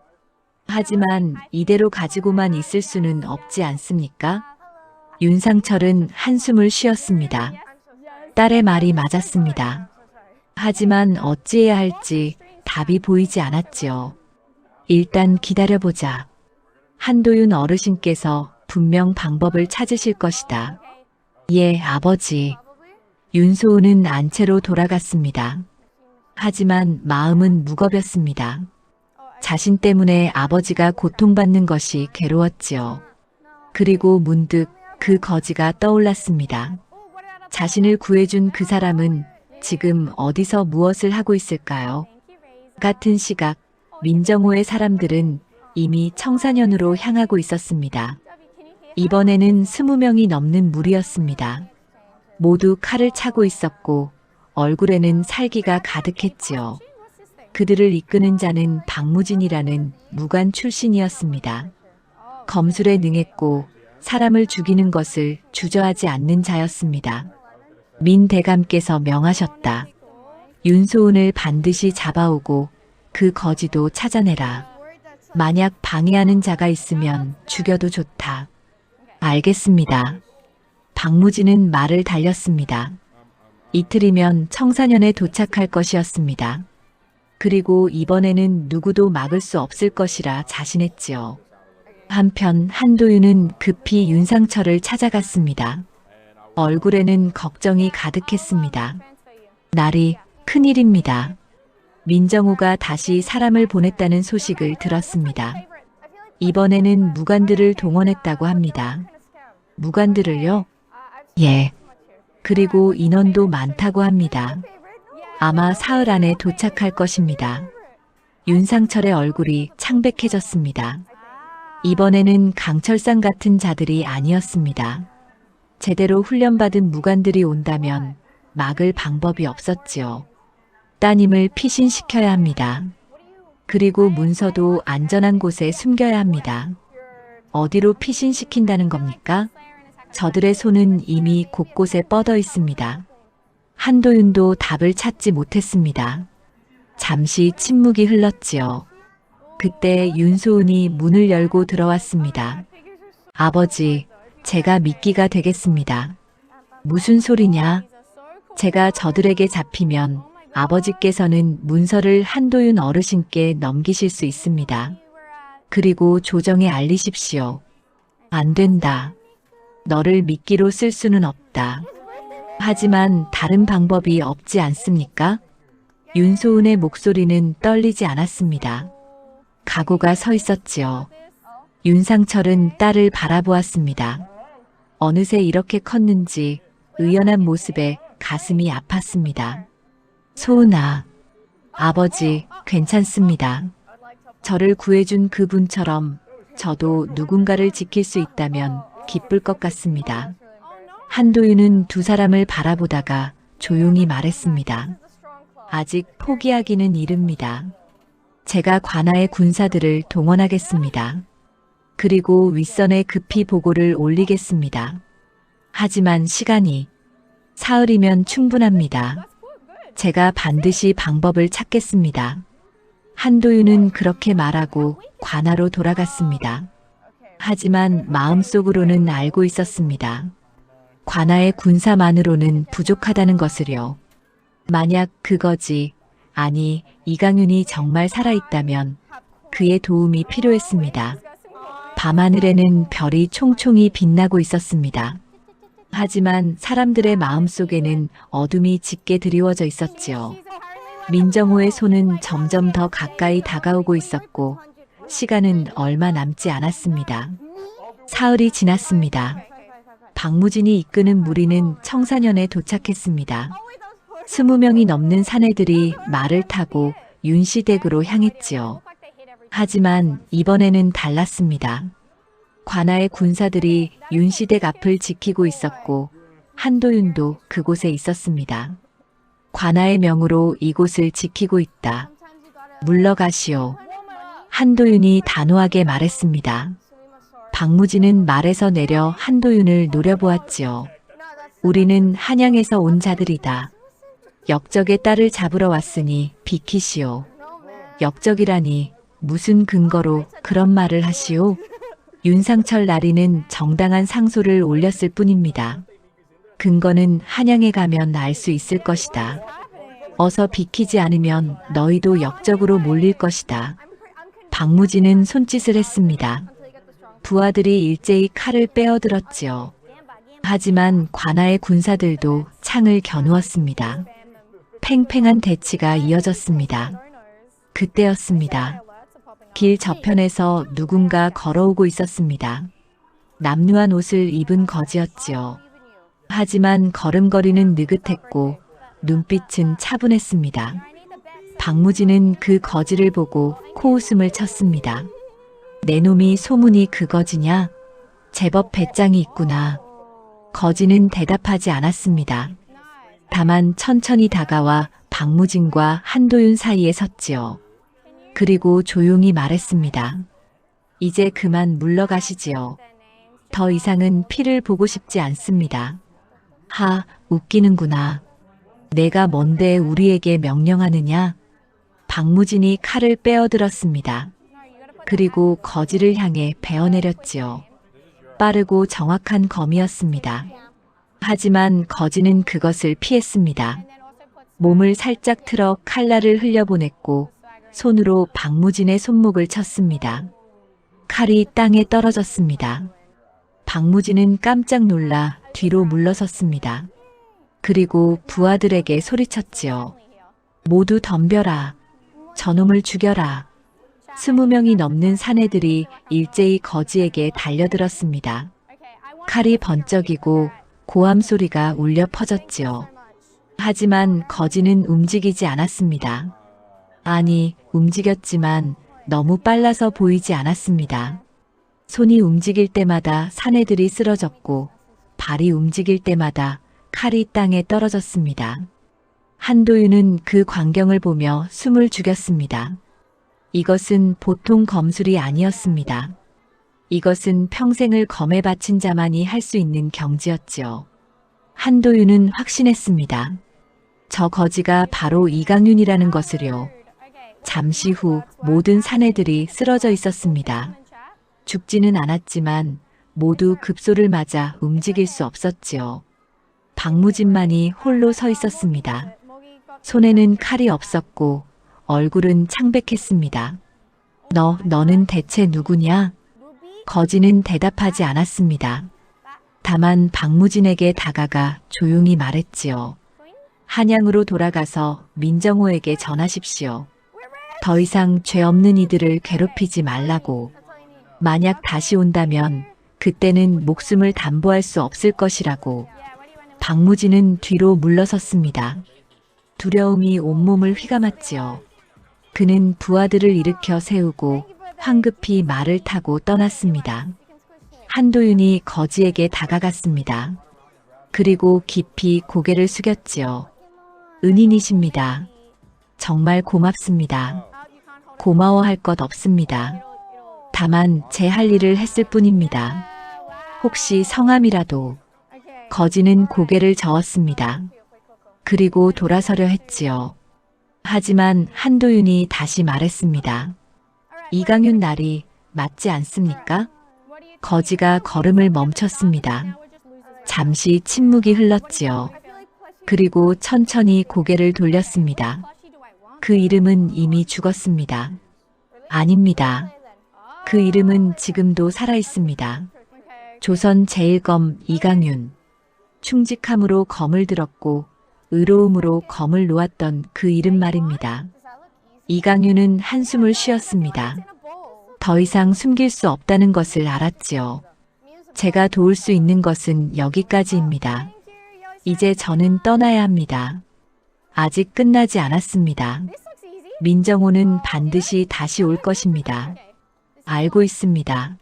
하지만 이대로 가지고만 있을 수는 없지 않습니까? 윤상철은 한숨을 쉬었습니다. 딸의 말이 맞았습니다. 하지만 어찌해야 할지 답이 보이지 않았지요. 일단 기다려보자. 한도윤 어르신께서 분명 방법을 찾으실 것이다. 예, 아버지. 윤소은은 안채로 돌아갔습니다. 하지만 마음은 무겁였습니다. 자신 때문에 아버지가 고통받는 것이 괴로웠지요. 그리고 문득 그 거지가 떠올랐습니다. 자신을 구해준 그 사람은 지금 어디서 무엇을 하고 있을까요? 같은 시각 민정호의 사람들은 이미 청사년으로 향하고 있었습니다. 이번에는 20명이 넘는 무리였습니다. 모두 칼을 차고 있었고 얼굴에는 살기가 가득했지요. 그들을 이끄는 자는 박무진이라는 무관 출신이었습니다. 검술에 능했고 사람을 죽이는 것을 주저하지 않는 자였습니다. 민 대감께서 명하셨다. 윤소은을 반드시 잡아오고 그 거지도 찾아내라. 만약 방해하는 자가 있으면 죽여도 좋다. 알겠습니다. 박무진은 말을 달렸습니다. 이틀이면 청사년에 도착할 것이었습니다. 그리고 이번에는 누구도 막을 수 없을 것이라 자신했지요. 한편 한도윤은 급히 윤상철을 찾아갔습니다. 얼굴에는 걱정이 가득했습니다. 날이 큰일입니다. 민정호가 다시 사람을 보냈다는 소식을 들었습니다. 이번에는 무관들을 동원했다고 합니다. 무관들을요? 예. 그리고 인원도 많다고 합니다. 아마 사흘 안에 도착할 것입니다. 윤상철의 얼굴이 창백해졌습니다. 이번에는 강철상 같은 자들이 아니었습니다. 제대로 훈련받은 무관들이 온다면 막을 방법이 없었지요. 따님을 피신시켜야 합니다. 그리고 문서도 안전한 곳에 숨겨야 합니다. 어디로 피신시킨다는 겁니까? 저들의 손은 이미 곳곳에 뻗어 있습니다. 한도윤도 답을 찾지 못했습니다. 잠시 침묵이 흘렀지요. 그때 윤소은이 문을 열고 들어왔습니다. 아버지, 제가 미끼가 되겠습니다. 무슨 소리냐? 제가 저들에게 잡히면 아버지께서는 문서를 한도윤 어르신께 넘기실 수 있습니다. 그리고 조정에 알리십시오. 안 된다. 너를 미끼로 쓸 수는 없다. 하지만 다른 방법이 없지 않습니까? 윤소은의 목소리는 떨리지 않았습니다. 각오가 서 있었지요. 윤상철은 딸을 바라보았습니다. 어느새 이렇게 컸는지 의연한 모습에 가슴이 아팠습니다. 소은아, 아버지, 괜찮습니다. 저를 구해준 그분처럼 저도 누군가를 지킬 수 있다면 기쁠 것 같습니다. 한도윤은 두 사람을 바라보다가 조용히 말했습니다. 아직 포기하기는 이릅니다. 제가 관아의 군사들을 동원하겠습니다. 그리고 윗선에 급히 보고를 올리겠습니다. 하지만 시간이 사흘이면 충분합니다. 제가 반드시 방법을 찾겠습니다. 한도윤은 그렇게 말하고 관아로 돌아갔습니다. 하지만 마음속으로는 알고 있었습니다. 관아의 군사만으로는 부족하다는 것을요. 만약 그거지, 아니 이강윤이 정말 살아있다면 그의 도움이 필요했습니다. 밤하늘에는 별이 총총히 빛나고 있었습니다. 하지만 사람들의 마음속에는 어둠이 짙게 드리워져 있었지요. 민정호의 손은 점점 더 가까이 다가오고 있었고 시간은 얼마 남지 않았습니다. 사흘이 지났습니다. 박무진이 이끄는 무리는 청사년에 도착했습니다. 20명이 넘는 사내들이 말을 타고 윤시댁으로 향했지요. 하지만 이번에는 달랐습니다. 관아의 군사들이 윤시댁 앞을 지키고 있었고 한도윤도 그곳에 있었습니다. 관아의 명으로 이곳을 지키고 있다. 물러가시오. 한도윤이 단호하게 말했습니다. 박무진은 말에서 내려 한도윤을 노려보았지요. 우리는 한양에서 온 자들이다. 역적의 딸을 잡으러 왔으니 비키시오. 역적이라니 무슨 근거로 그런 말을 하시오? 윤상철 나리는 정당한 상소를 올렸을 뿐입니다. 근거는 한양에 가면 알 수 있을 것이다. 어서 비키지 않으면 너희도 역적으로 몰릴 것이다. 박무진은 손짓을 했습니다. 부하들이 일제히 칼을 빼어들었지요. 하지만 관아의 군사들도 창을 겨누었습니다. 팽팽한 대치가 이어졌습니다. 그때였습니다. 길 저편에서 누군가 걸어오고 있었습니다. 남루한 옷을 입은 거지였지요. 하지만 걸음걸이는 느긋했고 눈빛은 차분했습니다. 박무진은 그 거지를 보고 코웃음을 쳤습니다. 내 놈이 소문이 그 거지냐? 제법 배짱이 있구나. 거지는 대답하지 않았습니다. 다만 천천히 다가와 박무진과 한도윤 사이에 섰지요. 그리고 조용히 말했습니다. 이제 그만 물러가시지요. 더 이상은 피를 보고 싶지 않습니다. 하, 웃기는구나. 내가 뭔데 우리에게 명령하느냐? 박무진이 칼을 빼어들었습니다. 그리고 거지를 향해 베어내렸지요. 빠르고 정확한 검이었습니다. 하지만 거지는 그것을 피했습니다. 몸을 살짝 틀어 칼날을 흘려보냈고 손으로 박무진의 손목을 쳤습니다. 칼이 땅에 떨어졌습니다. 박무진은 깜짝 놀라 뒤로 물러섰습니다. 그리고 부하들에게 소리쳤지요. 모두 덤벼라. 저놈을 죽여라. 20명이 넘는 사내들이 일제히 거지에게 달려들었습니다. 칼이 번쩍이고 고함 소리가 울려 퍼졌지요. 하지만 거지는 움직이지 않았습니다. 아니, 움직였지만 너무 빨라서 보이지 않았습니다. 손이 움직일 때마다 사내들이 쓰러졌고 발이 움직일 때마다 칼이 땅에 떨어졌습니다. 한도윤은 그 광경을 보며 숨을 죽였습니다. 이것은 보통 검술이 아니었습니다. 이것은 평생을 검에 바친 자만이 할 수 있는 경지였지요. 한도윤은 확신했습니다. 저 거지가 바로 이강윤이라는 것을요. 잠시 후 모든 사내들이 쓰러져 있었습니다. 죽지는 않았지만 모두 급소를 맞아 움직일 수 없었지요. 박무진만이 홀로 서 있었습니다. 손에는 칼이 없었고 얼굴은 창백했습니다. 너는 대체 누구냐? 거지는 대답하지 않았습니다. 다만 박무진에게 다가가 조용히 말했지요. 한양으로 돌아가서 민정호에게 전하십시오. 더 이상 죄 없는 이들을 괴롭히지 말라고. 만약 다시 온다면 그때는 목숨을 담보할 수 없을 것이라고. 박무진은 뒤로 물러섰습니다. 두려움이 온몸을 휘감았지요. 그는 부하들을 일으켜 세우고 황급히 말을 타고 떠났습니다. 한도윤이 거지에게 다가갔습니다. 그리고 깊이 고개를 숙였지요. 은인이십니다. 정말 고맙습니다. 고마워할 것 없습니다. 다만 제 할 일을 했을 뿐입니다. 혹시 성함이라도. 거지는 고개를 저었습니다. 그리고 돌아서려 했지요. 하지만 한도윤이 다시 말했습니다. 이강윤 날이 맞지 않습니까? 거지가 걸음을 멈췄습니다. 잠시 침묵이 흘렀지요. 그리고 천천히 고개를 돌렸습니다. 그 이름은 이미 죽었습니다. 아닙니다. 그 이름은 지금도 살아있습니다. 조선 제1검 이강윤. 충직함으로 검을 들었고 의로움으로 검을 놓았던 그 이름 말입니다. 이강윤은 한숨을 쉬었습니다. 더 이상 숨길 수 없다는 것을 알았지요. 제가 도울 수 있는 것은 여기까지입니다. 이제 저는 떠나야 합니다. 아직 끝나지 않았습니다. 민정호는 반드시 다시 올 것입니다. 알고 있습니다.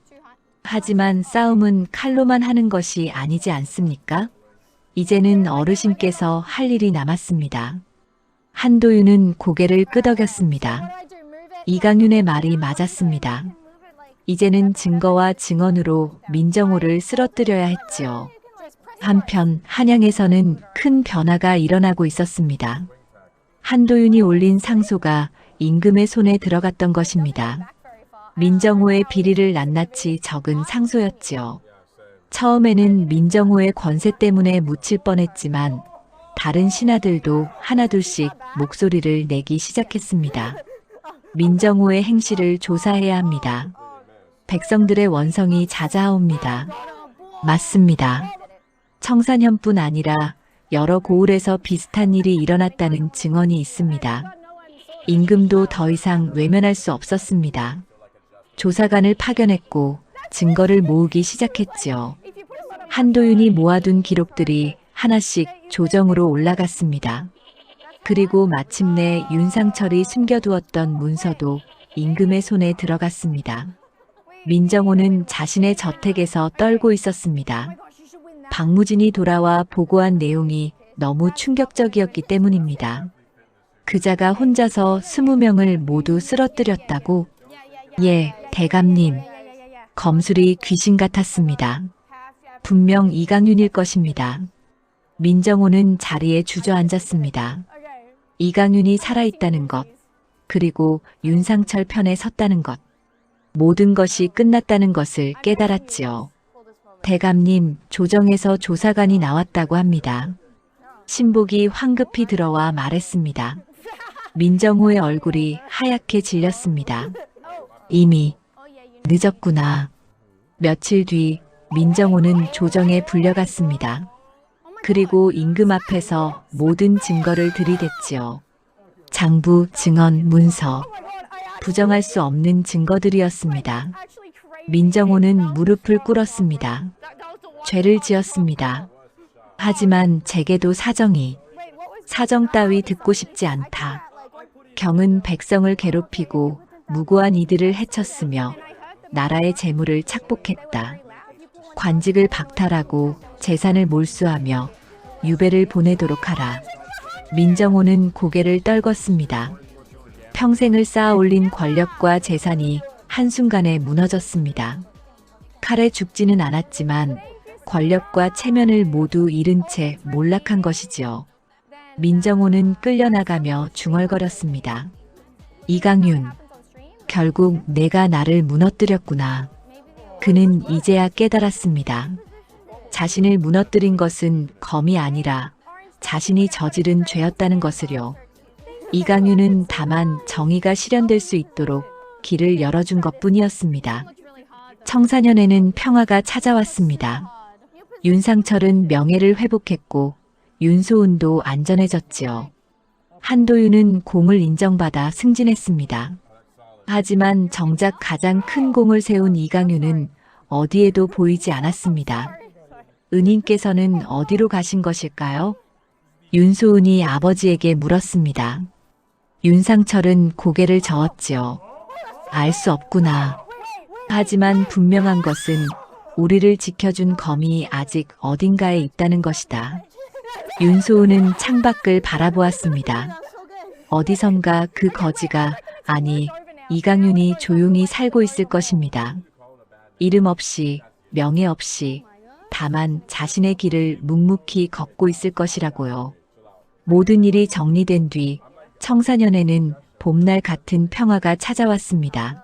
하지만 싸움은 칼로만 하는 것이 아니지 않습니까? 이제는 어르신께서 할 일이 남았습니다. 한도윤은 고개를 끄덕였습니다. 이강윤의 말이 맞았습니다. 이제는 증거와 증언으로 민정호를 쓰러뜨려야 했지요. 한편 한양에서는 큰 변화가 일어나고 있었습니다. 한도윤이 올린 상소가 임금의 손에 들어갔던 것입니다. 민정호의 비리를 낱낱이 적은 상소였지요. 처음에는 민정호의 권세 때문에 묻힐 뻔했지만 다른 신하들도 하나둘씩 목소리를 내기 시작했습니다. 민정호의 행실을 조사해야 합니다. 백성들의 원성이 잦아옵니다. 맞습니다. 청산현뿐 아니라 여러 고을에서 비슷한 일이 일어났다는 증언이 있습니다. 임금도 더 이상 외면할 수 없었습니다. 조사관을 파견했고 증거를 모으기 시작했지요. 한도윤이 모아둔 기록들이 하나씩 조정으로 올라갔습니다. 그리고 마침내 윤상철이 숨겨두었던 문서도 임금의 손에 들어갔습니다. 민정호는 자신의 저택에서 떨고 있었습니다. 박무진이 돌아와 보고한 내용이 너무 충격적이었기 때문입니다. 그자가 혼자서 20명을 모두 쓰러뜨렸다고? 예, 대감님. 검술이 귀신 같았습니다. 분명 이강윤일 것입니다. 민정호는 자리에 주저앉았습니다. 이강윤이 살아있다는 것, 그리고 윤상철 편에 섰다는 것, 모든 것이 끝났다는 것을 깨달았지요. 대감님, 조정에서 조사관이 나왔다고 합니다. 신복이 황급히 들어와 말했습니다. 민정호의 얼굴이 하얗게 질렸습니다. 이미 늦었구나. 며칠 뒤 민정호는 조정에 불려갔습니다. 그리고 임금 앞에서 모든 증거를 들이댔지요. 장부, 증언, 문서. 부정할 수 없는 증거들이었습니다. 민정호는 무릎을 꿇었습니다. 죄를 지었습니다. 하지만 제게도 사정이. 사정 따위 듣고 싶지 않다. 경은 백성을 괴롭히고 무고한 이들을 해쳤으며 나라의 재물을 착복했다. 관직을 박탈하고 재산을 몰수하며 유배를 보내도록 하라. 민정호는 고개를 떨궜습니다. 평생을 쌓아 올린 권력과 재산이 한순간에 무너졌습니다. 칼에 죽지는 않았지만 권력과 체면을 모두 잃은 채 몰락한 것이지요. 민정호는 끌려나가며 중얼거렸습니다. 이강윤, 결국 내가 나를 무너뜨렸구나. 그는 이제야 깨달았습니다. 자신을 무너뜨린 것은 검이 아니라 자신이 저지른 죄였다는 것을요. 이강윤은 다만 정의가 실현될 수 있도록 길을 열어준 것뿐이었습니다. 청사년에는 평화가 찾아왔습니다. 윤상철은 명예를 회복했고 윤소은도 안전해졌지요. 한도윤은 공을 인정받아 승진했습니다. 하지만 정작 가장 큰 공을 세운 이강윤은 어디에도 보이지 않았습니다. 은인께서는 어디로 가신 것일까요? 윤소은이 아버지에게 물었습니다. 윤상철은 고개를 저었지요. 알 수 없구나. 하지만 분명한 것은 우리를 지켜준 검이 아직 어딘가에 있다는 것이다. 윤소은은 창밖을 바라보았습니다. 어디선가 그 거지가, 아니, 이강윤이 조용히 살고 있을 것입니다. 이름 없이, 명예 없이, 다만 자신의 길을 묵묵히 걷고 있을 것이라고요. 모든 일이 정리된 뒤 청사년에는 봄날 같은 평화가 찾아왔습니다.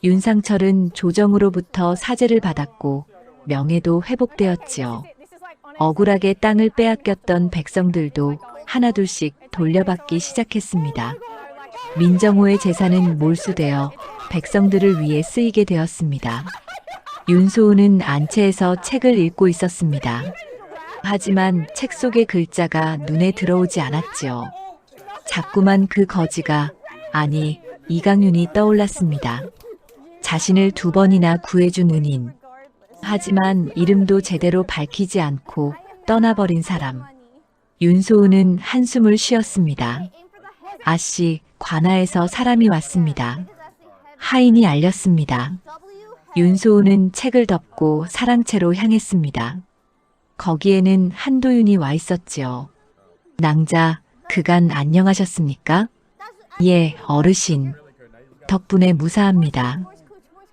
윤상철은 조정으로부터 사죄를 받았고 명예도 회복되었지요. 억울하게 땅을 빼앗겼던 백성들도 하나둘씩 돌려받기 시작했습니다. 민정호의 재산은 몰수되어 백성들을 위해 쓰이게 되었습니다. 윤소은은 안채에서 책을 읽고 있었습니다. 하지만 책 속의 글자가 눈에 들어오지 않았지요. 자꾸만 그 거지가, 아니, 이강윤이 떠올랐습니다. 자신을 2번이나 구해준 은인. 하지만 이름도 제대로 밝히지 않고 떠나버린 사람. 윤소은은 한숨을 쉬었습니다. 아씨, 관아에서 사람이 왔습니다. 하인이 알렸습니다. 윤소은은 책을 덮고 사랑채로 향했습니다. 거기에는 한도윤이 와 있었지요. 낭자, 그간 안녕하셨습니까? 예, 어르신. 덕분에 무사합니다.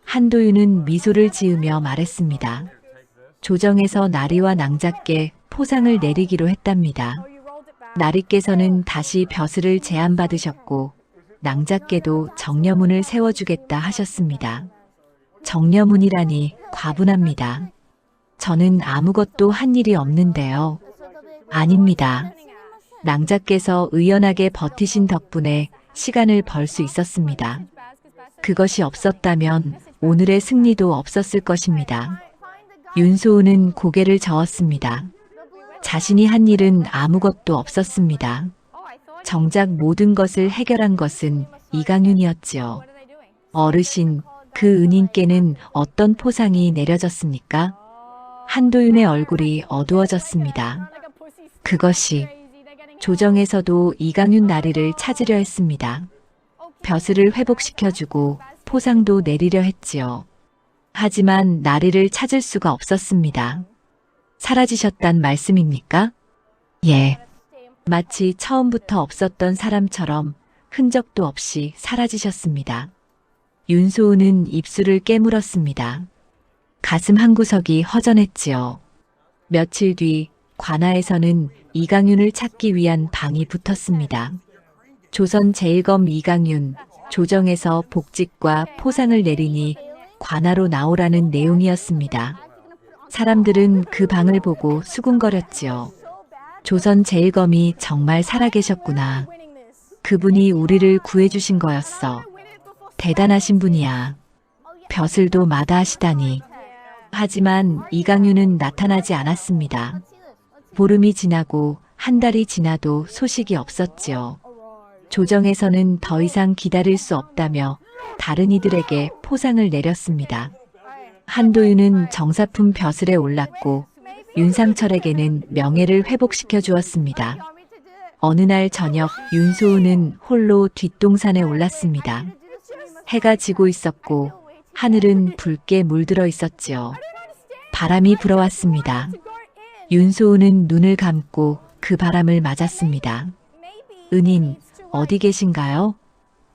한도윤은 미소를 지으며 말했습니다. 조정에서 나리와 낭자께 포상을 내리기로 했답니다. 나리께서는 다시 벼슬을 제안받으셨고 낭자께도 정려문을 세워주겠다 하셨습니다. 정려문이라니 과분합니다. 저는 아무것도 한 일이 없는데요. 아닙니다. 낭자께서 의연하게 버티신 덕분에 시간을 벌 수 있었습니다. 그것이 없었다면 오늘의 승리도 없었을 것입니다. 윤소은은 고개를 저었습니다. 자신이 한 일은 아무것도 없었습니다. 정작 모든 것을 해결한 것은 이강윤이었지요. 어르신, 그 은인께는 어떤 포상이 내려졌습니까? 한도윤의 얼굴이 어두워졌습니다. 그것이 조정에서도 이강윤 나리를 찾으려 했습니다. 벼슬을 회복시켜주고 포상도 내리려 했지요. 하지만 나리를 찾을 수가 없었습니다. 사라지셨단 말씀입니까? 예. 마치 처음부터 없었던 사람처럼 흔적도 없이 사라지셨습니다. 윤소은은 입술을 깨물었습니다. 가슴 한구석이 허전했지요. 며칠 뒤 관아에서는 이강윤을 찾기 위한 방이 붙었습니다. 조선 제1검 이강윤, 조정에서 복직과 포상을 내리니 관아로 나오라는 내용이었습니다. 사람들은 그 방을 보고 수군거렸지요. 조선 제1검이 정말 살아계셨구나. 그분이 우리를 구해주신 거였어. 대단하신 분이야. 벼슬도 마다하시다니. 하지만 이강윤은 나타나지 않았습니다. 보름이 지나고 한 달이 지나도 소식이 없었지요. 조정에서는 더 이상 기다릴 수 없다며 다른 이들에게 포상을 내렸습니다. 한도윤은 정사품 벼슬에 올랐고 윤상철에게는 명예를 회복시켜 주었습니다. 어느 날 저녁 윤소은은 홀로 뒷동산에 올랐습니다. 해가 지고 있었고 하늘은 붉게 물들어 있었지요. 바람이 불어왔습니다. 윤소은은 눈을 감고 그 바람을 맞았습니다. 은인, 어디 계신가요?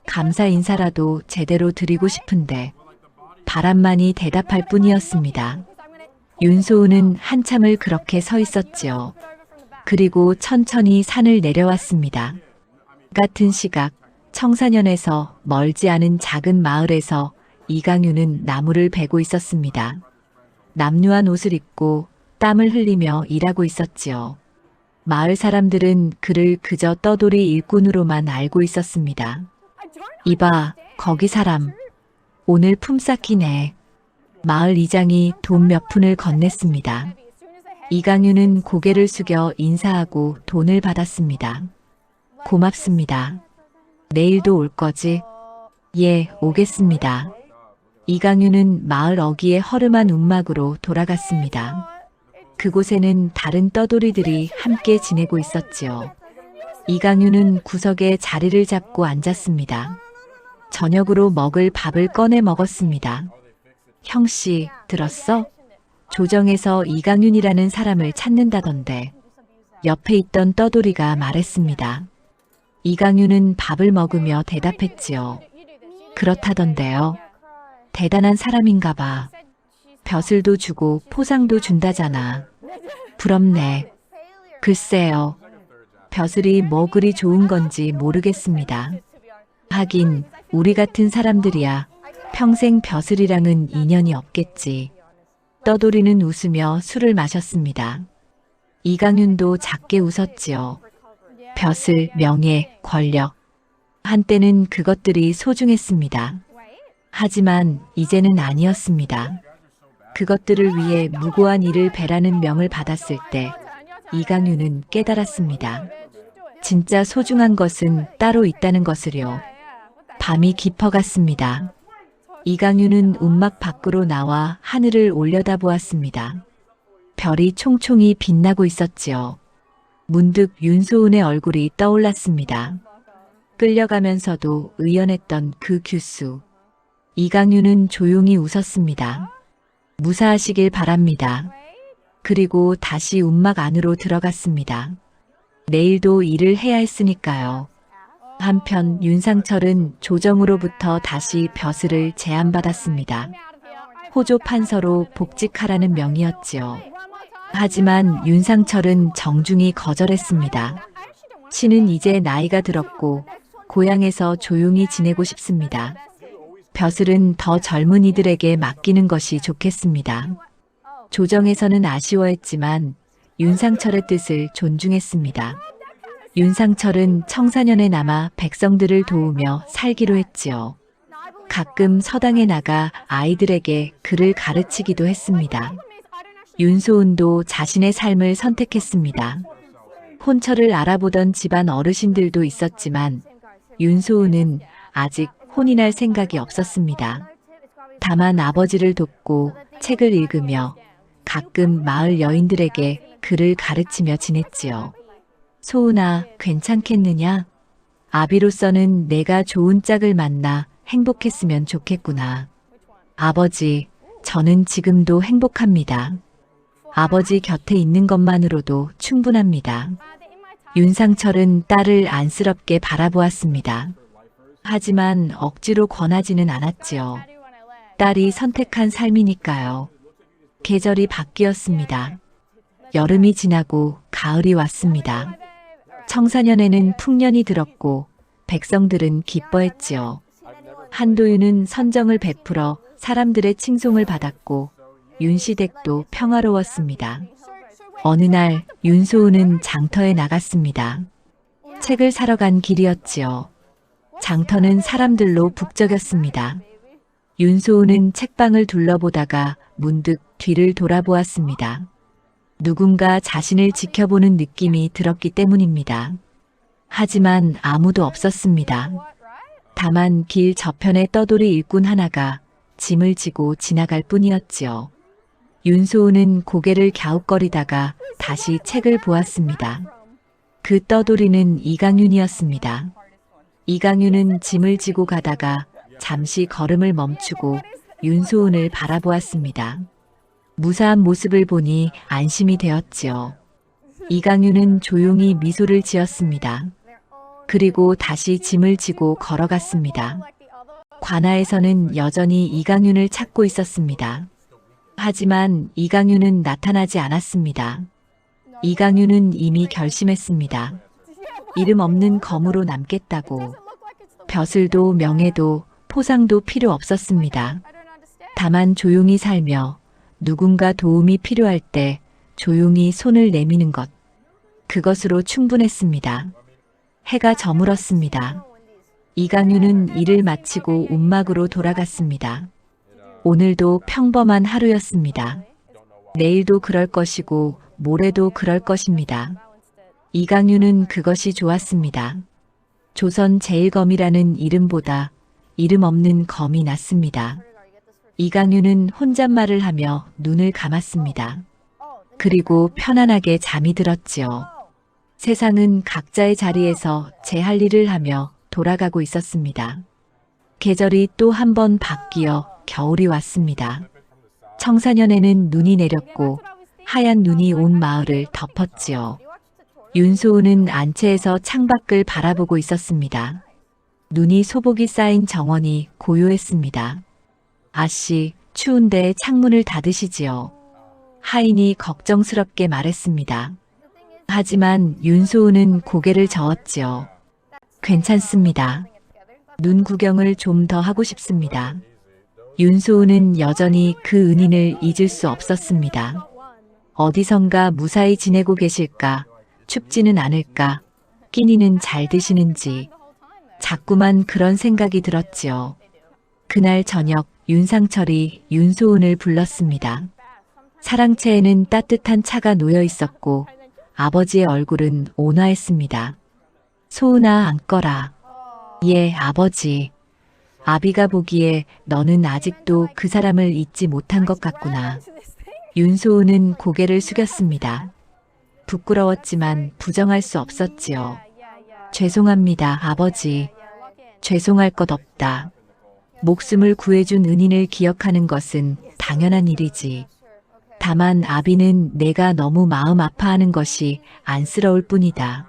감사 인사라도 제대로 드리고 싶은데 바람만이 대답할 뿐이었습니다. 윤소은은 한참을 그렇게 서 있었지요. 그리고 천천히 산을 내려왔습니다. 같은 시각 청사년에서 멀지 않은 작은 마을에서 이강윤은 나무를 베고 있었습니다. 남루한 옷을 입고 땀을 흘리며 일하고 있었지요. 마을 사람들은 그를 그저 떠돌이 일꾼으로만 알고 있었습니다. 이봐, 거기 사람. 오늘 품삯이네. 마을 이장이 돈 몇 푼을 건넸습니다. 이강윤은 고개를 숙여 인사하고 돈을 받았습니다. 고맙습니다. 내일도 올 거지? 예, 오겠습니다. 이강윤은 마을 어귀의 허름한 움막으로 돌아갔습니다. 그곳에는 다른 떠돌이들이 함께 지내고 있었지요. 이강윤은 구석에 자리를 잡고 앉았습니다. 저녁으로 먹을 밥을 꺼내 먹었습니다. 형씨, 들었어? 조정에서 이강윤이라는 사람을 찾는다던데. 옆에 있던 떠돌이가 말했습니다. 이강윤은 밥을 먹으며 대답했지요. 그렇다던데요. 대단한 사람인가 봐. 벼슬도 주고 포상도 준다잖아. 부럽네. 글쎄요. 벼슬이 뭐 그리 좋은 건지 모르겠습니다. 하긴 우리 같은 사람들이야 평생 벼슬이랑은 인연이 없겠지. 떠돌이는 웃으며 술을 마셨습니다. 이강윤도 작게 웃었지요. 벼슬, 명예, 권력. 한때는 그것들이 소중했습니다. 하지만 이제는 아니었습니다. 그것들을 위해 무고한 이를 배라는 명을 받았을 때 이강윤은 깨달았습니다. 진짜 소중한 것은 따로 있다는 것을요. 밤이 깊어갔습니다. 이강윤은 움막 밖으로 나와 하늘을 올려다보았습니다. 별이 총총히 빛나고 있었지요. 문득 윤소은의 얼굴이 떠올랐습니다. 끌려가면서도 의연했던 그 규수. 이강윤은 조용히 웃었습니다. 무사하시길 바랍니다. 그리고 다시 움막 안으로 들어갔습니다. 내일도 일을 해야 했으니까요. 한편 윤상철은 조정으로부터 다시 벼슬을 제안받았습니다. 호조 판서로 복직하라는 명이었지요. 하지만 윤상철은 정중히 거절했습니다. 신은 이제 나이가 들었고 고향에서 조용히 지내고 싶습니다. 벼슬은 더 젊은 이들에게 맡기는 것이 좋겠습니다. 조정에서는 아쉬워했지만 윤상철의 뜻을 존중했습니다. 윤상철은 청사년에 남아 백성들을 도우며 살기로 했지요. 가끔 서당에 나가 아이들에게 글을 가르치기도 했습니다. 윤소은도 자신의 삶을 선택했습니다. 혼처를 알아보던 집안 어르신들도 있었지만 윤소은은 아직 혼이 날 생각이 없었습니다. 다만 아버지를 돕고 책을 읽으며 가끔 마을 여인들에게 글을 가르치며 지냈지요. 소은아, 괜찮겠느냐? 아비로서는 내가 좋은 짝을 만나 행복했으면 좋겠구나. 아버지, 저는 지금도 행복합니다. 아버지 곁에 있는 것만으로도 충분합니다. 윤상철은 딸을 안쓰럽게 바라보았습니다. 하지만 억지로 권하지는 않았지요. 딸이 선택한 삶이니까요. 계절이 바뀌었습니다. 여름이 지나고 가을이 왔습니다. 청사년에는 풍년이 들었고 백성들은 기뻐했지요. 한도윤은 선정을 베풀어 사람들의 칭송을 받았고 윤시댁도 평화로웠습니다. 어느 날 윤소은은 장터에 나갔습니다. 책을 사러 간 길이었지요. 장터는 사람들로 북적였습니다. 윤소은은 책방을 둘러보다가 문득 뒤를 돌아보았습니다. 누군가 자신을 지켜보는 느낌이 들었기 때문입니다. 하지만 아무도 없었습니다. 다만 길 저편에 떠돌이 일꾼 하나가 짐을 지고 지나갈 뿐이었지요. 윤소은은 고개를 갸웃거리다가 다시 책을 보았습니다. 그 떠돌이는 이강윤이었습니다. 이강윤은 짐을 지고 가다가 잠시 걸음을 멈추고 윤소은을 바라보았습니다. 무사한 모습을 보니 안심이 되었지요. 이강윤은 조용히 미소를 지었습니다. 그리고 다시 짐을 지고 걸어갔습니다. 관아에서는 여전히 이강윤을 찾고 있었습니다. 하지만 이강윤은 나타나지 않았습니다. 이강윤은 이미 결심했습니다. 이름 없는 검으로 남겠다고. 벼슬도 명예도 포상도 필요 없었습니다. 다만 조용히 살며 누군가 도움이 필요할 때 조용히 손을 내미는 것. 그것으로 충분했습니다. 해가 저물었습니다. 이강윤은 일을 마치고 움막으로 돌아갔습니다. 오늘도 평범한 하루였습니다. 내일도 그럴 것이고 모레도 그럴 것입니다. 이강윤은 그것이 좋았습니다. 조선 제일검이라는 이름보다 이름 없는 검이 낫습니다. 이강윤은 혼잣말을 하며 눈을 감았습니다. 그리고 편안하게 잠이 들었지요. 세상은 각자의 자리에서 제 할 일을 하며 돌아가고 있었습니다. 계절이 또 한 번 바뀌어 겨울이 왔습니다. 청사년에는 눈이 내렸고 하얀 눈이 온 마을을 덮었지요. 윤소은은 안채에서 창밖을 바라보고 있었습니다. 눈이 소복이 쌓인 정원이 고요했습니다. 아씨, 추운데 창문을 닫으시지요. 하인이 걱정스럽게 말했습니다. 하지만 윤소은은 고개를 저었지요. 괜찮습니다. 눈 구경을 좀 더 하고 싶습니다. 윤소은은 여전히 그 은인을 잊을 수 없었습니다. 어디선가 무사히 지내고 계실까? 춥지는 않을까? 끼니는 잘 드시는지. 자꾸만 그런 생각이 들었지요. 그날 저녁 윤상철이 윤소은을 불렀습니다. 사랑채에는 따뜻한 차가 놓여 있었고 아버지의 얼굴은 온화했습니다. 소은아, 앉거라. 예, 아버지. 아비가 보기에 너는 아직도 그 사람을 잊지 못한 것 같구나. 윤소은은 고개를 숙였습니다. 부끄러웠지만 부정할 수 없었지요. 죄송합니다, 아버지. 죄송할 것 없다. 목숨을 구해준 은인을 기억하는 것은 당연한 일이지. 다만 아비는 내가 너무 마음 아파하는 것이 안쓰러울 뿐이다.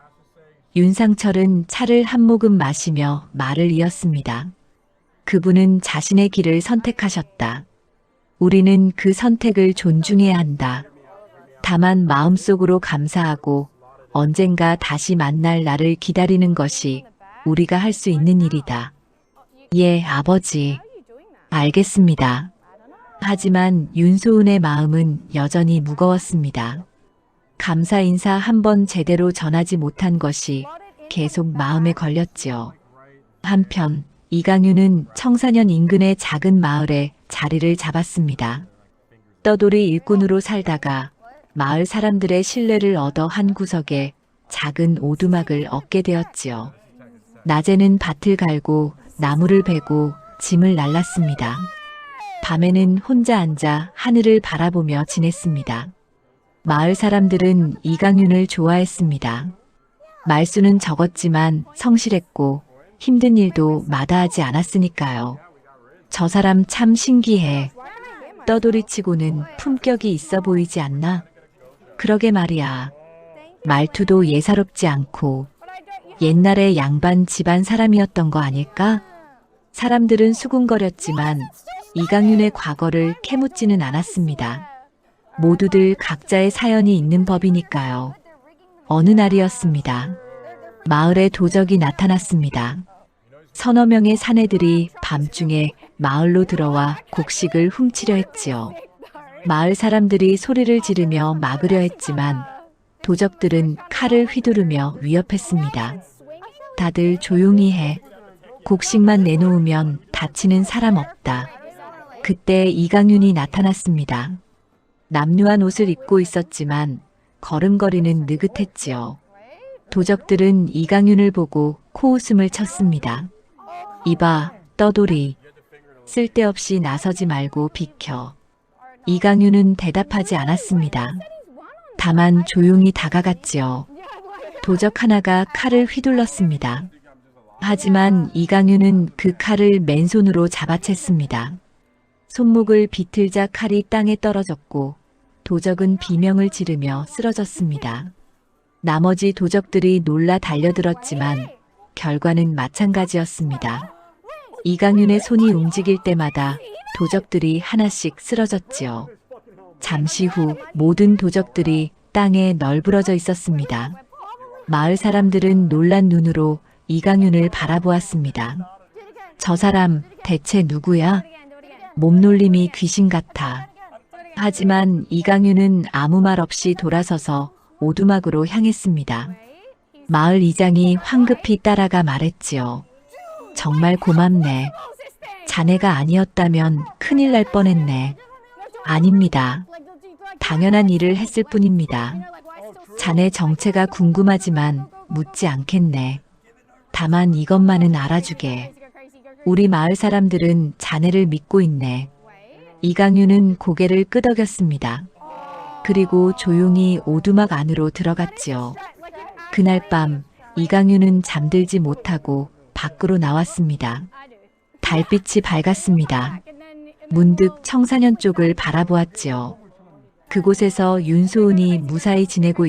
윤상철은 차를 한 모금 마시며 말을 이었습니다. 그분은 자신의 길을 선택하셨다. 우리는 그 선택을 존중해야 한다. 다만 마음속으로 감사하고 언젠가 다시 만날 날을 기다리는 것이 우리가 할 수 있는 일이다. 예, 아버지. 알겠습니다. 하지만 윤소은의 마음은 여전히 무거웠습니다. 감사 인사 한 번 제대로 전하지 못한 것이 계속 마음에 걸렸지요. 한편 이강윤은 청사년 인근의 작은 마을에 자리를 잡았습니다. 떠돌이 일꾼으로 살다가 마을 사람들의 신뢰를 얻어 한 구석에 작은 오두막을 얻게 되었지요. 낮에는 밭을 갈고 나무를 베고 짐을 날랐습니다. 밤에는 혼자 앉아 하늘을 바라보며 지냈습니다. 마을 사람들은 이강윤을 좋아했습니다. 말수는 적었지만 성실했고 힘든 일도 마다하지 않았으니까요. 저 사람 참 신기해. 떠돌이치고는 품격이 있어 보이지 않나? 그러게 말이야. 말투도 예사롭지 않고 옛날에 양반 집안 사람이었던 거 아닐까? 사람들은 수군거렸지만 이강윤의 과거를 캐묻지는 않았습니다. 모두들 각자의 사연이 있는 법이니까요. 어느 날이었습니다. 마을에 도적이 나타났습니다. 서너 명의 사내들이 밤중에 마을로 들어와 곡식을 훔치려 했지요. 마을 사람들이 소리를 지르며 막으려 했지만 도적들은 칼을 휘두르며 위협했습니다. 다들 조용히 해. 곡식만 내놓으면 다치는 사람 없다. 그때 이강윤이 나타났습니다. 남루한 옷을 입고 있었지만 걸음걸이는 느긋했지요. 도적들은 이강윤을 보고 코웃음을 쳤습니다. 이봐, 떠돌이. 쓸데없이 나서지 말고 비켜. 이강윤은 대답하지 않았습니다. 다만 조용히 다가갔지요. 도적 하나가 칼을 휘둘렀습니다. 하지만 이강윤은 그 칼을 맨손으로 잡아챘습니다. 손목을 비틀자 칼이 땅에 떨어졌고 도적은 비명을 지르며 쓰러졌습니다. 나머지 도적들이 놀라 달려들었지만 결과는 마찬가지였습니다. 이강윤의 손이 움직일 때마다 도적들이 하나씩 쓰러졌지요. 잠시 후 모든 도적들이 땅에 널브러져 있었습니다. 마을 사람들은 놀란 눈으로 이강윤을 바라보았습니다. 저 사람 대체 누구야? 몸놀림이 귀신 같아. 하지만 이강윤은 아무 말 없이 돌아서서 오두막으로 향했습니다. 마을 이장이 황급히 따라가 말했지요. 정말 고맙네. 자네가 아니었다면 큰일 날 뻔했네. 아닙니다. 당연한 일을 했을 뿐입니다. 자네 정체가 궁금하지만 묻지 않겠네. 다만 이것만은 알아주게. 우리 마을 사람들은 자네를 믿고 있네. 이강윤은 고개를 끄덕였습니다. 그리고 조용히 오두막 안으로 들어갔지요. 그날 밤 이강윤은 잠들지 못하고 밖으로 나왔습니다. 달빛이 밝았습니다. 문득 청사년 쪽을 바라보았지요. 그곳에서 윤소은이 무사히 지내고